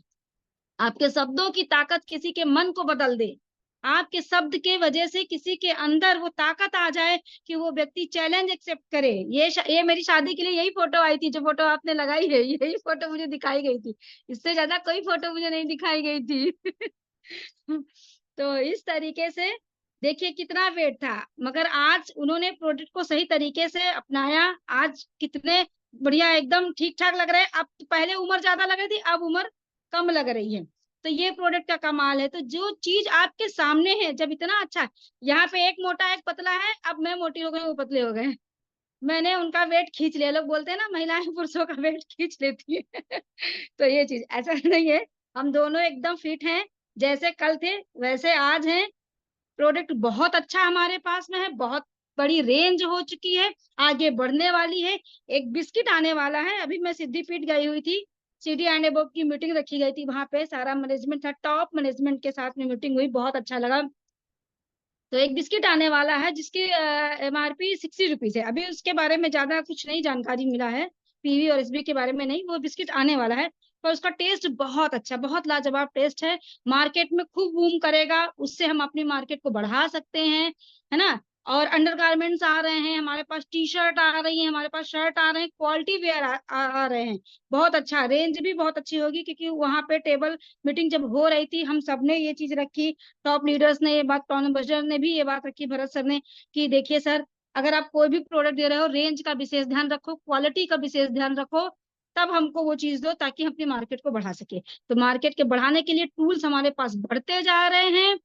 आपके शब्दों की ताकत किसी के मन को बदल दे, आपके शब्द के वजह से किसी के अंदर वो ताकत आ जाए कि वो व्यक्ति चैलेंज एक्सेप्ट करे। ये मेरी शादी के लिए यही फोटो आई थी, जो फोटो आपने लगाई है, यही फोटो मुझे दिखाई गई थी, इससे ज्यादा कोई फोटो मुझे नहीं दिखाई गई थी। तो इस तरीके से देखिए कितना वेट था, मगर आज उन्होंने प्रोडक्ट को सही तरीके से अपनाया। आज कितने बढ़िया, एकदम ठीक ठाक लग रहे हैं। अब पहले उम्र ज्यादा लग रही थी, अब उम्र कम लग रही है। तो ये प्रोडक्ट का कमाल है। तो जो चीज आपके सामने है, जब इतना अच्छा है, यहाँ पे एक मोटा एक पतला है, अब मैं मोटी हो गई, वो पतले हो गए, मैंने उनका वेट खींच लिया। लोग बोलते हैं ना महिलाएं पुरुषों का वेट खींच लेती है। तो ये चीज ऐसा नहीं है, हम दोनों एकदम फिट हैं, जैसे कल थे वैसे आज हैं। प्रोडक्ट बहुत अच्छा हमारे पास में है, बहुत बड़ी रेंज हो चुकी है, आगे बढ़ने वाली है। एक बिस्किट आने वाला है। अभी मैं सिद्धिपीठ गई हुई थी, सीडी एंड अबव की मीटिंग रखी गई थी, वहां पे सारा मैनेजमेंट था, टॉप मैनेजमेंट के साथ में मीटिंग हुई, बहुत अच्छा लगा। तो एक बिस्किट आने वाला है जिसकी एमआरपी 60 रुपीज है। अभी उसके बारे में ज्यादा कुछ नहीं जानकारी मिला है, पीवी और एसबी के बारे में नहीं। वो बिस्किट आने वाला है, पर उसका टेस्ट बहुत अच्छा, बहुत लाजवाब टेस्ट है, मार्केट में खूब बूम करेगा। उससे हम अपनी मार्केट को बढ़ा सकते हैं, है ना। और अंडरगारमेंट्स आ रहे हैं हमारे पास, टी शर्ट आ रही है हमारे पास, शर्ट आ रहे हैं, क्वालिटी वेयर आ रहे हैं। बहुत अच्छा, रेंज भी बहुत अच्छी होगी, क्योंकि वहां पे टेबल मीटिंग जब हो रही थी हम सब ने ये चीज रखी, टॉप लीडर्स ने ये बात, टॉन एम्बेसडर ने भी ये बात रखी, भरत सर ने, कि देखिए सर अगर आप कोई भी प्रोडक्ट दे रहे हो, रेंज का विशेष ध्यान रखो, क्वालिटी का विशेष ध्यान रखो, तब हमको वो चीज दो ताकि हम अपनी मार्केट को बढ़ा सके। तो मार्केट के बढ़ाने के लिए टूल्स हमारे पास बढ़ते जा रहे हैं,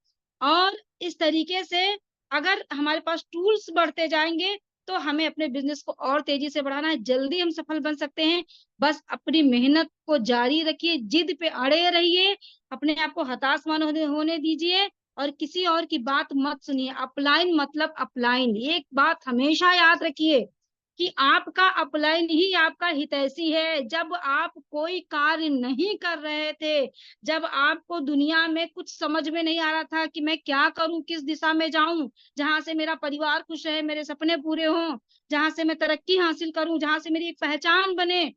और इस तरीके से अगर हमारे पास टूल्स बढ़ते जाएंगे तो हमें अपने बिजनेस को और तेजी से बढ़ाना है, जल्दी हम सफल बन सकते हैं। बस अपनी मेहनत को जारी रखिए, जिद पे अड़े रहिए, अपने आप को हताश मन होने दीजिए और किसी और की बात मत सुनिए। अपलाइन मतलब अपलाइन। एक बात हमेशा याद रखिए कि आपका अपलाइन ही आपका हितैषी है। जब आप कोई कार्य नहीं कर रहे थे, जब आपको दुनिया में कुछ समझ में नहीं आ रहा था कि मैं क्या करूं, किस दिशा में जाऊं, जहां से मेरा परिवार खुश रहे, मेरे सपने पूरे हों, जहां से मैं तरक्की हासिल करूं, जहां से मेरी एक पहचान बने,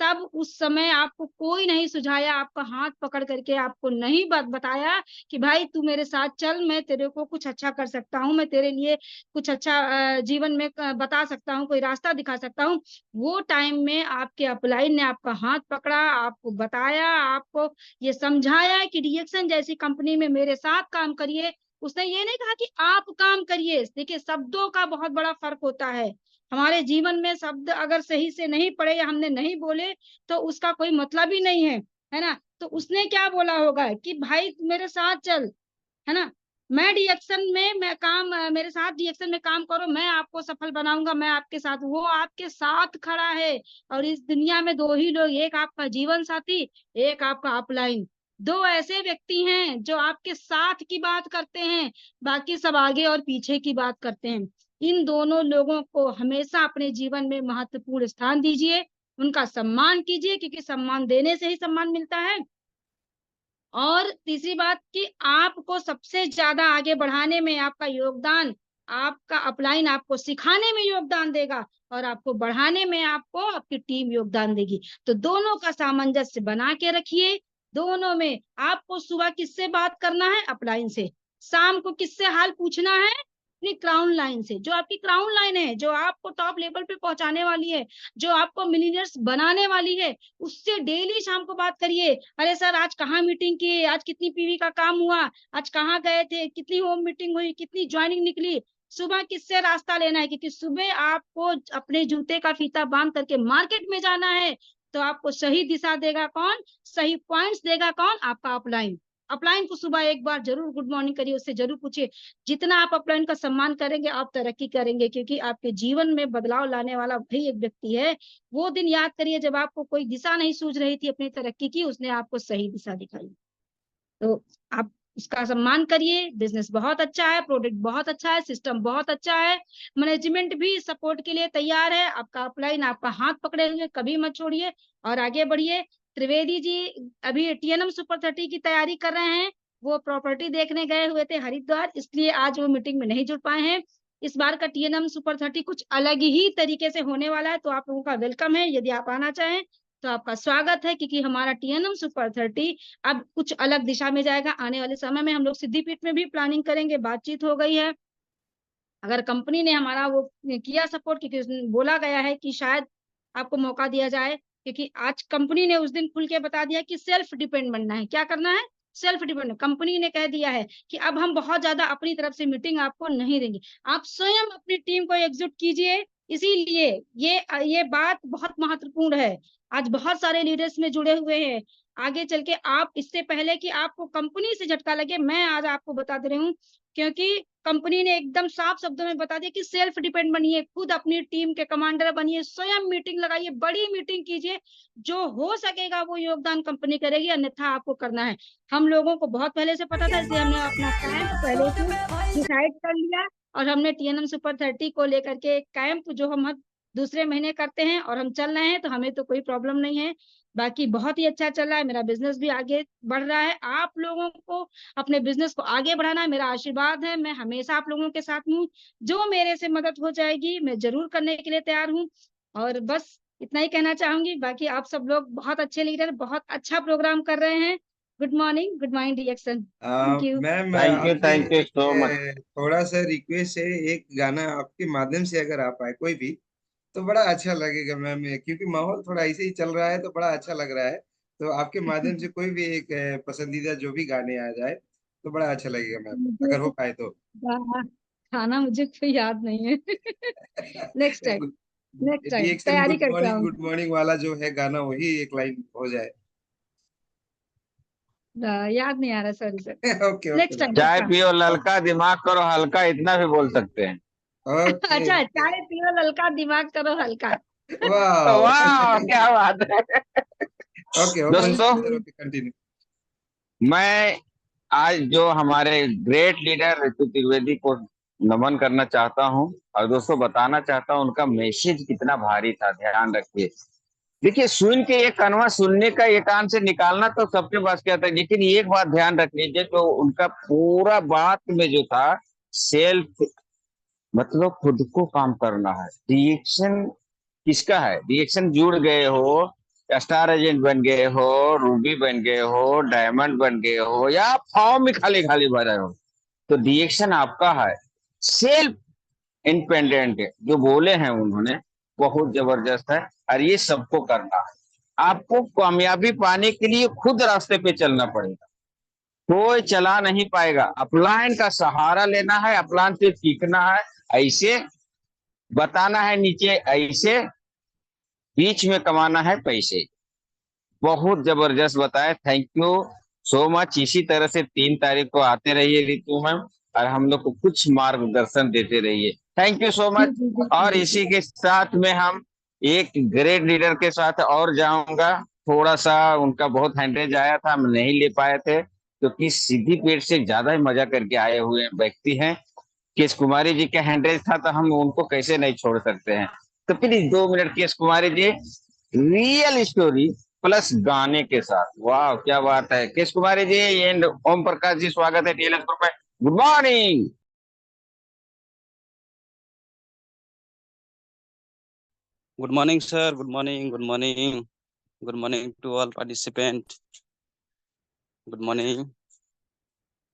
तब उस समय आपको कोई नहीं सुझाया, आपका हाथ पकड़ करके आपको नहीं बताया कि भाई तू मेरे साथ चल, मैं तेरे को कुछ अच्छा कर सकता हूँ, मैं तेरे लिए कुछ अच्छा जीवन में बता सकता हूँ, कोई रास्ता दिखा सकता हूँ। वो टाइम में आपके अपलाइन ने आपका हाथ पकड़ा, आपको बताया, आपको ये समझाया कि डीएक्सन जैसी कंपनी में मेरे साथ काम करिए। उसने ये नहीं कहा कि आप काम करिए। देखिए, शब्दों का बहुत बड़ा फर्क होता है। हमारे जीवन में शब्द अगर सही से नहीं पढ़े या हमने नहीं बोले तो उसका कोई मतलब ही नहीं है ना। तो उसने क्या बोला होगा कि भाई मेरे साथ चल, है ना, मैं डीएक्शन में मैं काम मेरे साथ डीएक्शन में काम करो, मैं आपको सफल बनाऊंगा, मैं आपके साथ। वो आपके साथ खड़ा है। और इस दुनिया में दो ही लोग, एक आपका जीवन साथी, एक आपका अपलाइन। दो ऐसे व्यक्ति हैं जो आपके साथ की बात करते हैं, बाकी सब आगे और पीछे की बात करते हैं। इन दोनों लोगों को हमेशा अपने जीवन में महत्वपूर्ण स्थान दीजिए, उनका सम्मान कीजिए, क्योंकि सम्मान देने से ही सम्मान मिलता है। और तीसरी बात कि आपको सबसे ज्यादा आगे बढ़ाने में आपका योगदान, आपका अपलाइन आपको सिखाने में योगदान देगा और आपको बढ़ाने में आपको आपकी टीम योगदान देगी। तो दोनों का सामंजस्य बना के रखिए। दोनों में आपको सुबह किससे बात करना है? अपलाइन से। शाम को किससे हाल पूछना है? अपनी क्राउन लाइन से, जो आपकी क्राउन लाइन है, जो आपको टॉप लेवल पे पहुंचाने वाली है, जो आपको मिलियनर्स बनाने वाली है, उससे डेली शाम को बात करिए। अरे सर, आज कहाँ मीटिंग की, आज कितनी पीवी का काम हुआ, आज कहाँ गए थे, कितनी होम मीटिंग हुई, कितनी ज्वाइनिंग निकली। सुबह किससे रास्ता लेना है, क्योंकि सुबह आपको अपने जूते का फीता बांध करके मार्केट में जाना है। तो आपको सही दिशा देगा कौन, सही पॉइंट्स देगा कौन? आपका अपलाइन। अपलाइन को सुबह एक बार जरूर गुड मॉर्निंग करिए, उससे जरूर पूछिए। जितना आप अपलाइन का सम्मान करेंगे आप तरक्की करेंगे, क्योंकि आपके जीवन में बदलाव लाने वाला वही एक व्यक्ति है। वो दिन याद करिए जब आपको कोई दिशा नहीं सूझ रही थी अपनी तरक्की की, उसने आपको सही दिशा दिखाई। तो आप उसका सम्मान करिए। बिजनेस बहुत अच्छा है, प्रोडक्ट बहुत अच्छा है, सिस्टम बहुत अच्छा है, मैनेजमेंट भी सपोर्ट के लिए तैयार है। आपका अपलाइन आपका हाथ पकड़े हुए, कभी मत छोड़िए और आगे बढ़िए। त्रिवेदी जी अभी टीएनएम सुपर 30 की तैयारी कर रहे हैं। वो प्रॉपर्टी देखने गए हुए थे हरिद्वार, इसलिए आज वो मीटिंग में नहीं जुड़ पाए हैं। इस बार का टीएनएम सुपर 30 कुछ अलग ही तरीके से होने वाला है, तो आप लोगों का वेलकम है। यदि आप आना चाहें तो आपका स्वागत है, क्योंकि हमारा टीएनएम सुपर 30 अब कुछ अलग दिशा में जाएगा। आने वाले समय में हम लोग सिद्धिपीठ में भी प्लानिंग करेंगे, बातचीत हो गई है। अगर कंपनी ने हमारा वो किया सपोर्ट, क्योंकि बोला गया है कि शायद आपको मौका दिया जाए, क्योंकि आज कंपनी ने उस दिन खुल के बता दिया कि सेल्फ डिपेंड बनना है। क्या करना है? Self depend. कंपनी ने कह दिया है कि अब हम बहुत ज्यादा अपनी तरफ से मीटिंग आपको नहीं देंगे, आप स्वयं अपनी टीम को एकजुट कीजिए। इसीलिए ये बात बहुत महत्वपूर्ण है। आज बहुत सारे लीडर्स में जुड़े हुए हैं। आगे चल के आप, इससे पहले कि आपको कंपनी से झटका लगे, मैं आज आपको बता दे रही हूँ, क्योंकि कंपनी ने एकदम साफ शब्दों में बता दिया कि सेल्फ डिपेंड बनिए, खुद अपनी टीम के कमांडर बनिए, स्वयं मीटिंग लगाइए, बड़ी मीटिंग कीजिए। जो हो सकेगा वो योगदान कंपनी करेगी, अन्यथा आपको करना है। हम लोगों को बहुत पहले से पता था, इसलिए हमने अपना कैंप पहले से डिसाइड कर लिया और हमने टीएनएम सुपर 30 को लेकर के कैंप जो हम दूसरे महीने करते हैं और हम चल रहे हैं, तो हमें तो कोई प्रॉब्लम नहीं है। बाकी बहुत ही अच्छा चल रहा है, मेरा बिजनेस भी आगे बढ़ रहा है। आप लोगों को अपने बिजनेस को आगे बढ़ाना है, मेरा आशीर्वाद है। मैं हमेशा आप लोगों के साथ हूँ, जो मेरे से मदद हो जाएगी मैं जरूर करने के लिए तैयार हूँ। और बस इतना ही कहना चाहूंगी। बाकी आप सब लोग बहुत अच्छे लीडर, बहुत अच्छा प्रोग्राम कर रहे हैं। गुड मॉर्निंग डीएक्सन। Thank you. Ma'am thank you so much. थोड़ा सा रिक्वेस्ट है, एक गाना आपके माध्यम से अगर आ पाए कोई भी तो बड़ा अच्छा लगेगा मैम, क्योंकि माहौल थोड़ा ऐसे ही चल रहा है तो बड़ा अच्छा लग रहा है। तो आपके माध्यम से कोई भी एक पसंदीदा जो भी गाने आ जाए तो बड़ा अच्छा लगेगा मैम, मुझे अगर हो पाए तो। खाना मुझे कोई याद नहीं है। नेक्स्ट टाइम, नेक्स्ट टाइम डीएक्शन तैयारी करके गुड आऊंगी। मॉर्निंग वाला जो है गाना, वही एक लाइन हो जाए। याद नहीं आ रहा, sorry sir. Okay next time चाय पक्का। पियो ललका, दिमाग करो हल्का, इतना भी बोल सकते हैं। ओके अच्छा, चाय पियो ललका, दिमाग करो हल्का। वाह वाह क्या बात है। ओके दोस्तों, ओके कंटिन्यू। मैं आज जो हमारे ग्रेट लीडर ऋतु त्रिवेदी को नमन करना चाहता हूं और दोस्तों बताना चाहता हूं उनका मैसेज कितना भारी था, ध्यान रखिए। देखिए, सुन के एक कानवा सुनने का, एक कान से निकालना तो सबके पास क्या था, लेकिन एक बात ध्यान रख लीजिए, जो उनका पूरा बात में जो था, सेल्फ मतलब खुद को काम करना है। रिएक्शन किसका है? रिएक्शन जुड़ गए हो, स्टार एजेंट बन गए हो, रूबी बन गए हो, डायमंड बन गए हो, या फॉर्म में खाली खाली भरे हो, तो रिएक्शन आपका है। सेल्फ इंडिपेंडेंट है, जो बोले हैं उन्होंने, बहुत जबरदस्त है। और ये सबको करना है। आपको कामयाबी पाने के लिए खुद रास्ते पे चलना पड़ेगा, कोई चला नहीं पाएगा। अपलाइन का सहारा लेना है, अपलाइन से सीखना है, ऐसे बताना है, नीचे ऐसे, बीच में कमाना है पैसे। बहुत जबरदस्त बताए, थैंक यू सो मच। इसी तरह से 3 तारीख को आते रहिए ऋतु मैम, और हम लोग को कुछ मार्गदर्शन देते रहिए। Thank you so much. और इसी के साथ में हम एक ग्रेट लीडर के साथ और जाऊंगा। थोड़ा सा उनका बहुत हैंडरेज आया था, हम नहीं ले पाए थे, क्योंकि सीधी पेट से ज्यादा ही मजा करके आए हुए व्यक्ति हैं। केश कुमारी जी का हैंडरेज था, तो हम उनको कैसे नहीं छोड़ सकते हैं। तो please 2 minute Kesh Kumari ji, real story plus गाने के साथ। वाह क्या बात है केश कुमारी जी एंड ओम प्रकाश जी, स्वागत है टीएलएस ग्रुप में। Good morning. Good morning, sir. Good morning. Good morning. Good morning to all participants. Good morning.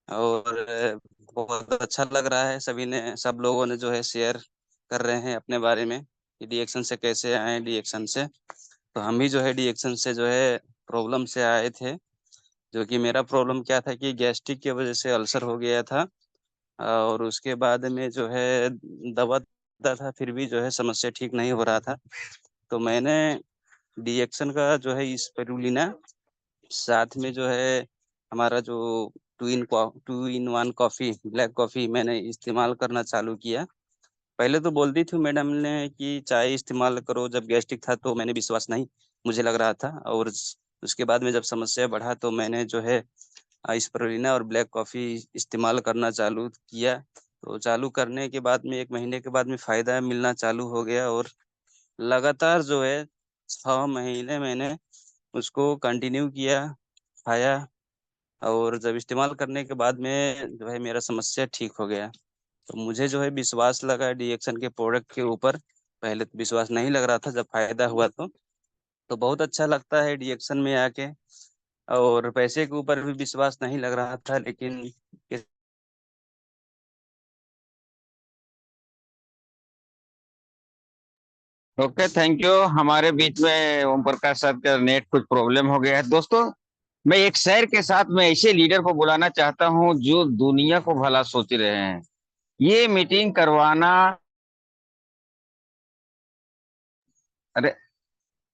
और बहुत अच्छा लग रहा है, सब लोगों ने जो है शेयर कर रहे हैं अपने बारे में कि डीएक्शन से कैसे आए। डीएक्शन से तो हम भी जो है डीएक्शन से जो है प्रॉब्लम से आए थे, जो कि मेरा प्रॉब्लम क्या था कि गैस्ट्रिक की वजह से अल्सर हो गया था, और उसके बाद में जो है दवा था, फिर भी जो है समस्या ठीक नहीं हो रहा था। तो मैंने डीएक्शन का जो है स्पिरुलिना, साथ में जो है हमारा जो 2 in 1 कॉफ़ी, ब्लैक कॉफ़ी मैंने इस्तेमाल करना चालू किया। पहले तो बोलती थी मैडम ने कि चाय इस्तेमाल करो, जब गैस्ट्रिक था तो मैंने विश्वास नहीं मुझे लग रहा था, और उसके बाद में जब समस्या बढ़ा तो मैंने जो है स्पिरुलिना और ब्लैक कॉफ़ी इस्तेमाल करना चालू किया। तो चालू करने के बाद में 1 महीने के बाद में फ़ायदा मिलना चालू हो गया, और लगातार जो है 6 महीने मैंने उसको कंटिन्यू किया, खाया, और जब इस्तेमाल करने के बाद में जो है मेरा समस्या ठीक हो गया। तो मुझे जो है विश्वास लगा डीएक्शन के प्रोडक्ट के ऊपर। पहले तो विश्वास नहीं लग रहा था, जब फायदा हुआ तो बहुत अच्छा लगता है डीएक्शन में आके। और पैसे के ऊपर भी विश्वास नहीं लग रहा था, लेकिन ओके थैंक यू। हमारे बीच में ओम प्रकाश सर का नेट कुछ प्रॉब्लम हो गया है। दोस्तों, मैं एक शेर के साथ में ऐसे लीडर को बुलाना चाहता हूं जो दुनिया को भला सोच रहे हैं। ये मीटिंग करवाना, अरे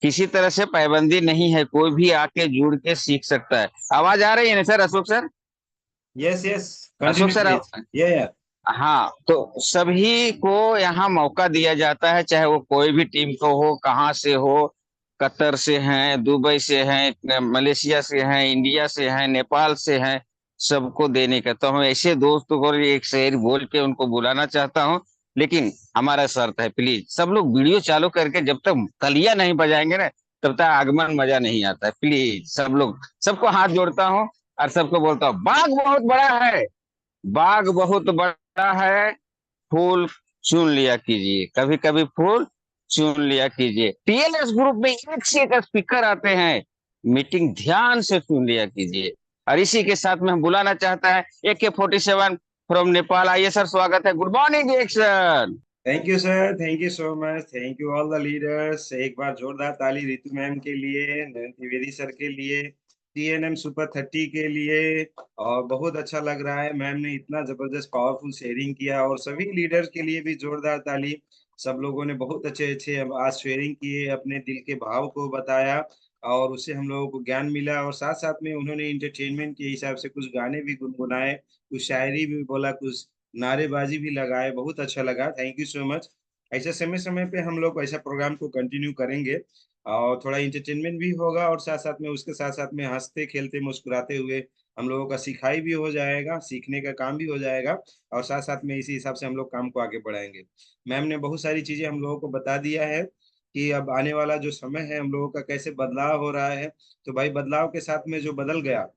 किसी तरह से पाबंदी नहीं है, कोई भी आके जुड़ के सीख सकता है। आवाज आ रही है ना sir? Ashok sir, yes yes Ashok continue sir please. या हाँ, तो सभी को यहाँ मौका दिया जाता है, चाहे वो कोई भी टीम को हो, कहाँ से हो, कतर से हैं, दुबई से हैं, मलेशिया से हैं, इंडिया से हैं, नेपाल से हैं, सबको देने का। तो हम ऐसे दोस्तों को एक शेर बोल के उनको बुलाना चाहता हूँ, लेकिन हमारा शर्त है, प्लीज सब लोग वीडियो चालू करके जब तक कलिया नहीं बजाएंगे ना, तब तक आगमन मजा नहीं आता है। प्लीज सब लोग, सबको हाथ जोड़ता हूँ और सबको बोलता हूँ, बाग बहुत बड़ा है, बाग बहुत बड़ा है, फूल चुन लिया कीजिए, कभी कभी फूल चुन लिया कीजिए। टीएलएस ग्रुप में एक से एक स्पीकर आते हैं, मीटिंग ध्यान से सुन लिया कीजिए। और इसी के साथ में हम बुलाना चाहता है AK-47 फ्रॉम नेपाल। आइए सर, स्वागत है। Good morning action. Thank you sir, thank you so much, thank you all the leaders. एक बार जोरदार ताली ऋतु मैम के लिए, नयन त्रिवेदी सर के लिए, TNM सुपर 30 के लिए। और बहुत अच्छा लग रहा है, मैम ने इतना जबरदस्त पावरफुल शेयरिंग किया। और सभी लीडर्स के लिए भी जोरदार ताली। सब लोगों ने बहुत अच्छे अच्छे आज शेयरिंग किए, अपने दिल के भाव को बताया। और उससे हम लोगों को ज्ञान मिला, और साथ साथ में उन्होंने इंटरटेनमेंट के हिसाब से कुछ गाने भी गुनगुनाए, कुछ शायरी भी बोला, कुछ नारेबाजी भी लगाए। बहुत अच्छा लगा, थैंक यू सो मच। ऐसे समय समय पे हम लोग ऐसा प्रोग्राम को कंटिन्यू करेंगे, और थोड़ा इंटरटेनमेंट भी होगा, और साथ साथ में उसके साथ साथ में हंसते खेलते मुस्कुराते हुए हम लोगों का सिखाई भी हो जाएगा, सीखने का काम भी हो जाएगा, और साथ साथ में इसी हिसाब से हम लोग काम को आगे बढ़ाएंगे। मैम ने बहुत सारी चीजें हम लोगों को बता दिया है कि अब आने वाला जो समय है हम लोगों का कैसे बदलाव हो रहा है। तो भाई बदलाव के साथ में जो बदल गया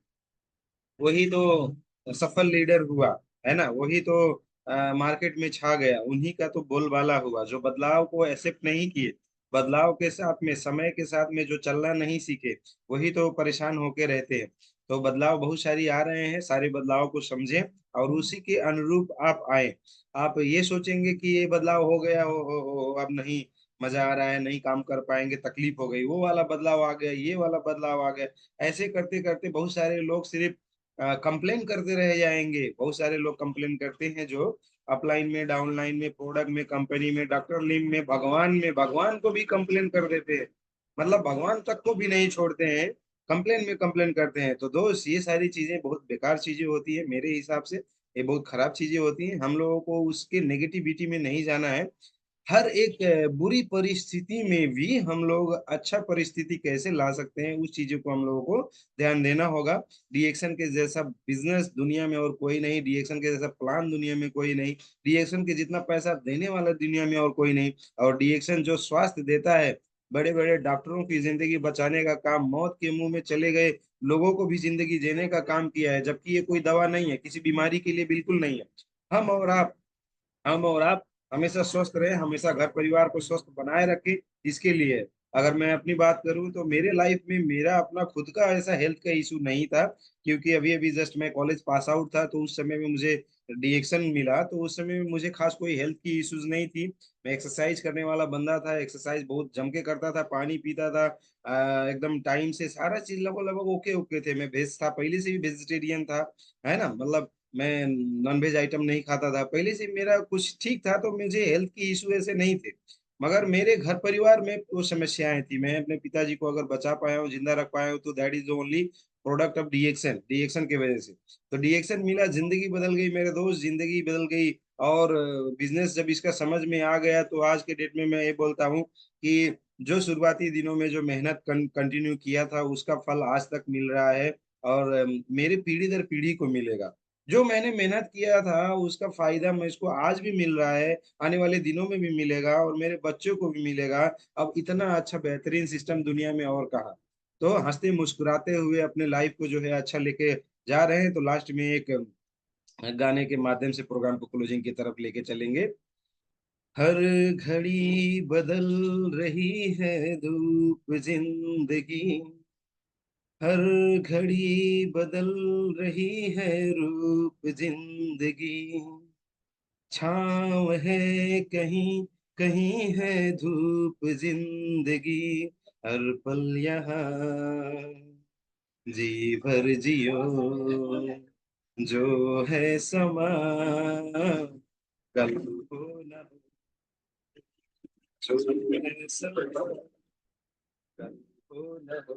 वही तो सफल लीडर हुआ, है ना, वही तो मार्केट में छा गया, उन्हीं का तो बोलबाला हुआ। जो बदलाव को एक्सेप्ट नहीं किए, बदलाव के साथ में समय के साथ में जो चलना नहीं सीखे, वही तो परेशान होके रहते हैं। तो बदलाव बहुत सारी आ रहे हैं, सारे बदलाव को समझें और उसी के अनुरूप आप आए। आप ये सोचेंगे कि ये बदलाव हो गया, हो अब नहीं मजा आ रहा है, नहीं काम कर पाएंगे, तकलीफ हो गई, वो वाला बदलाव आ गया, ये वाला बदलाव आ गया, ऐसे करते करते बहुत सारे लोग सिर्फ कंप्लेन करते रह जाएंगे। बहुत सारे लोग कंप्लेन करते हैं, जो अपलाइन में, डाउनलाइन में, प्रोडक्ट में, कंपनी में, डॉक्टर लिम में, भगवान को भी कंप्लेन कर देते हैं। मतलब भगवान तक को भी नहीं छोड़ते हैं, कंप्लेन में कंप्लेन करते हैं। तो दोस्त, ये सारी चीजें बहुत बेकार चीजें होती है मेरे हिसाब से, ये बहुत खराब चीजें होती हैं। हम लोगों को उसके नेगेटिविटी में नहीं जाना है। हर एक बुरी परिस्थिति में भी हम लोग अच्छा परिस्थिति कैसे ला सकते हैं, उस चीजों को हम लोगों को ध्यान देना होगा। डीएक्शन के जैसा बिजनेस दुनिया में और कोई नहीं, डीएक्शन के जैसा प्लान दुनिया में कोई नहीं, डीएक्शन के जितना पैसा देने वाला दुनिया में और कोई नहीं। और डीएक्शन जो स्वास्थ्य देता है, बड़े बड़े डॉक्टरों की जिंदगी बचाने का काम, मौत के मुंह में चले गए लोगों को भी जिंदगी देने का काम किया है, जबकि ये कोई दवा नहीं है, किसी बीमारी के लिए बिल्कुल नहीं है। हम और आप हमेशा स्वस्थ रहे, हमेशा घर परिवार को स्वस्थ बनाए रखे, इसके लिए। अगर मैं अपनी बात करूं तो मेरे लाइफ में मेरा अपना खुद का ऐसा हेल्थ का इशू नहीं था, क्योंकि अभी अभी जस्ट मैं कॉलेज पास आउट था, तो उस समय में मुझे डीएक्शन मिला, तो उस समय में मुझे खास कोई हेल्थ की इश्यूज नहीं थी। मैं एक्सरसाइज करने वाला बंदा था, एक्सरसाइज बहुत जम के करता था, पानी पीता था एकदम टाइम से, सारा चीज लगभग लगभग ओके ओके थे। मैं वेज था, पहले से भी वेजिटेरियन था, है ना, मतलब मैं नॉनवेज आइटम नहीं खाता था, पहले से मेरा कुछ ठीक था, तो मुझे हेल्थ की इशू ऐसे नहीं थे। मगर मेरे घर परिवार में वो समस्याएं थी। मैं अपने पिताजी को अगर बचा पाया हूँ, जिंदा रख पाया हूँ, तो that is only product of डीएक्शन, डीएक्शन की वजह से। तो डीएक्शन मिला, जिंदगी बदल गई मेरे दोस्त, जिंदगी बदल गई। और बिजनेस जब इसका समझ में आ गया, तो आज के डेट में मैं ये बोलता हूँ कि जो शुरुआती दिनों में जो मेहनत कंटिन्यू किया था, उसका फल आज तक मिल रहा है, और मेरी पीढ़ी दर पीढ़ी को मिलेगा। जो मैंने मेहनत किया था उसका फायदा मुझको आज भी मिल रहा है, आने वाले दिनों में भी मिलेगा, और मेरे बच्चों को भी मिलेगा। अब इतना अच्छा बेहतरीन सिस्टम दुनिया में और कहाँ। तो हंसते मुस्कुराते हुए अपने लाइफ को जो है अच्छा लेके जा रहे हैं। तो लास्ट में एक गाने के माध्यम से प्रोग्राम को क्लोजिंग की तरफ लेके चलेंगे। हर घड़ी बदल रही है धूप जिंदगी, हर घड़ी बदल रही है रूप जिंदगी, छाँव है कहीं कहीं है धूप जिंदगी, हर पल यहाँ जी भर जियो, जो है समा कल हो न हो, जो है समा कल हो न हो।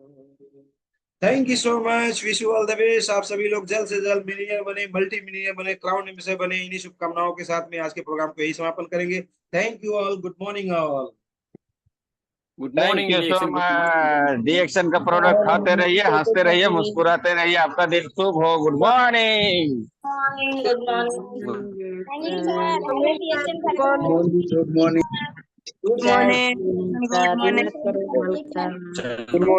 Thank you so much, wish you all the best. आप सभी लोग जल्द से जल्द मिलियनर बने, मल्टी मिलियनर बने, क्राउन एम्बेसडर बने। इन्हीं शुभकामनाओं के साथ में आज के प्रोग्राम को यही समापन करेंगे। Thank you all, good morning all. Good thank morning you so डीएक्शन, गुड मच। डीएक्शन का प्रोडक्ट खाते रहिए, हंसते रहिए, मुस्कुराते रहिए, आपका दिन शुभ हो। Good morning. Good morning. Thank you sir, हमें रिएक्शन करना है। Good morning. Good morning. Good morning.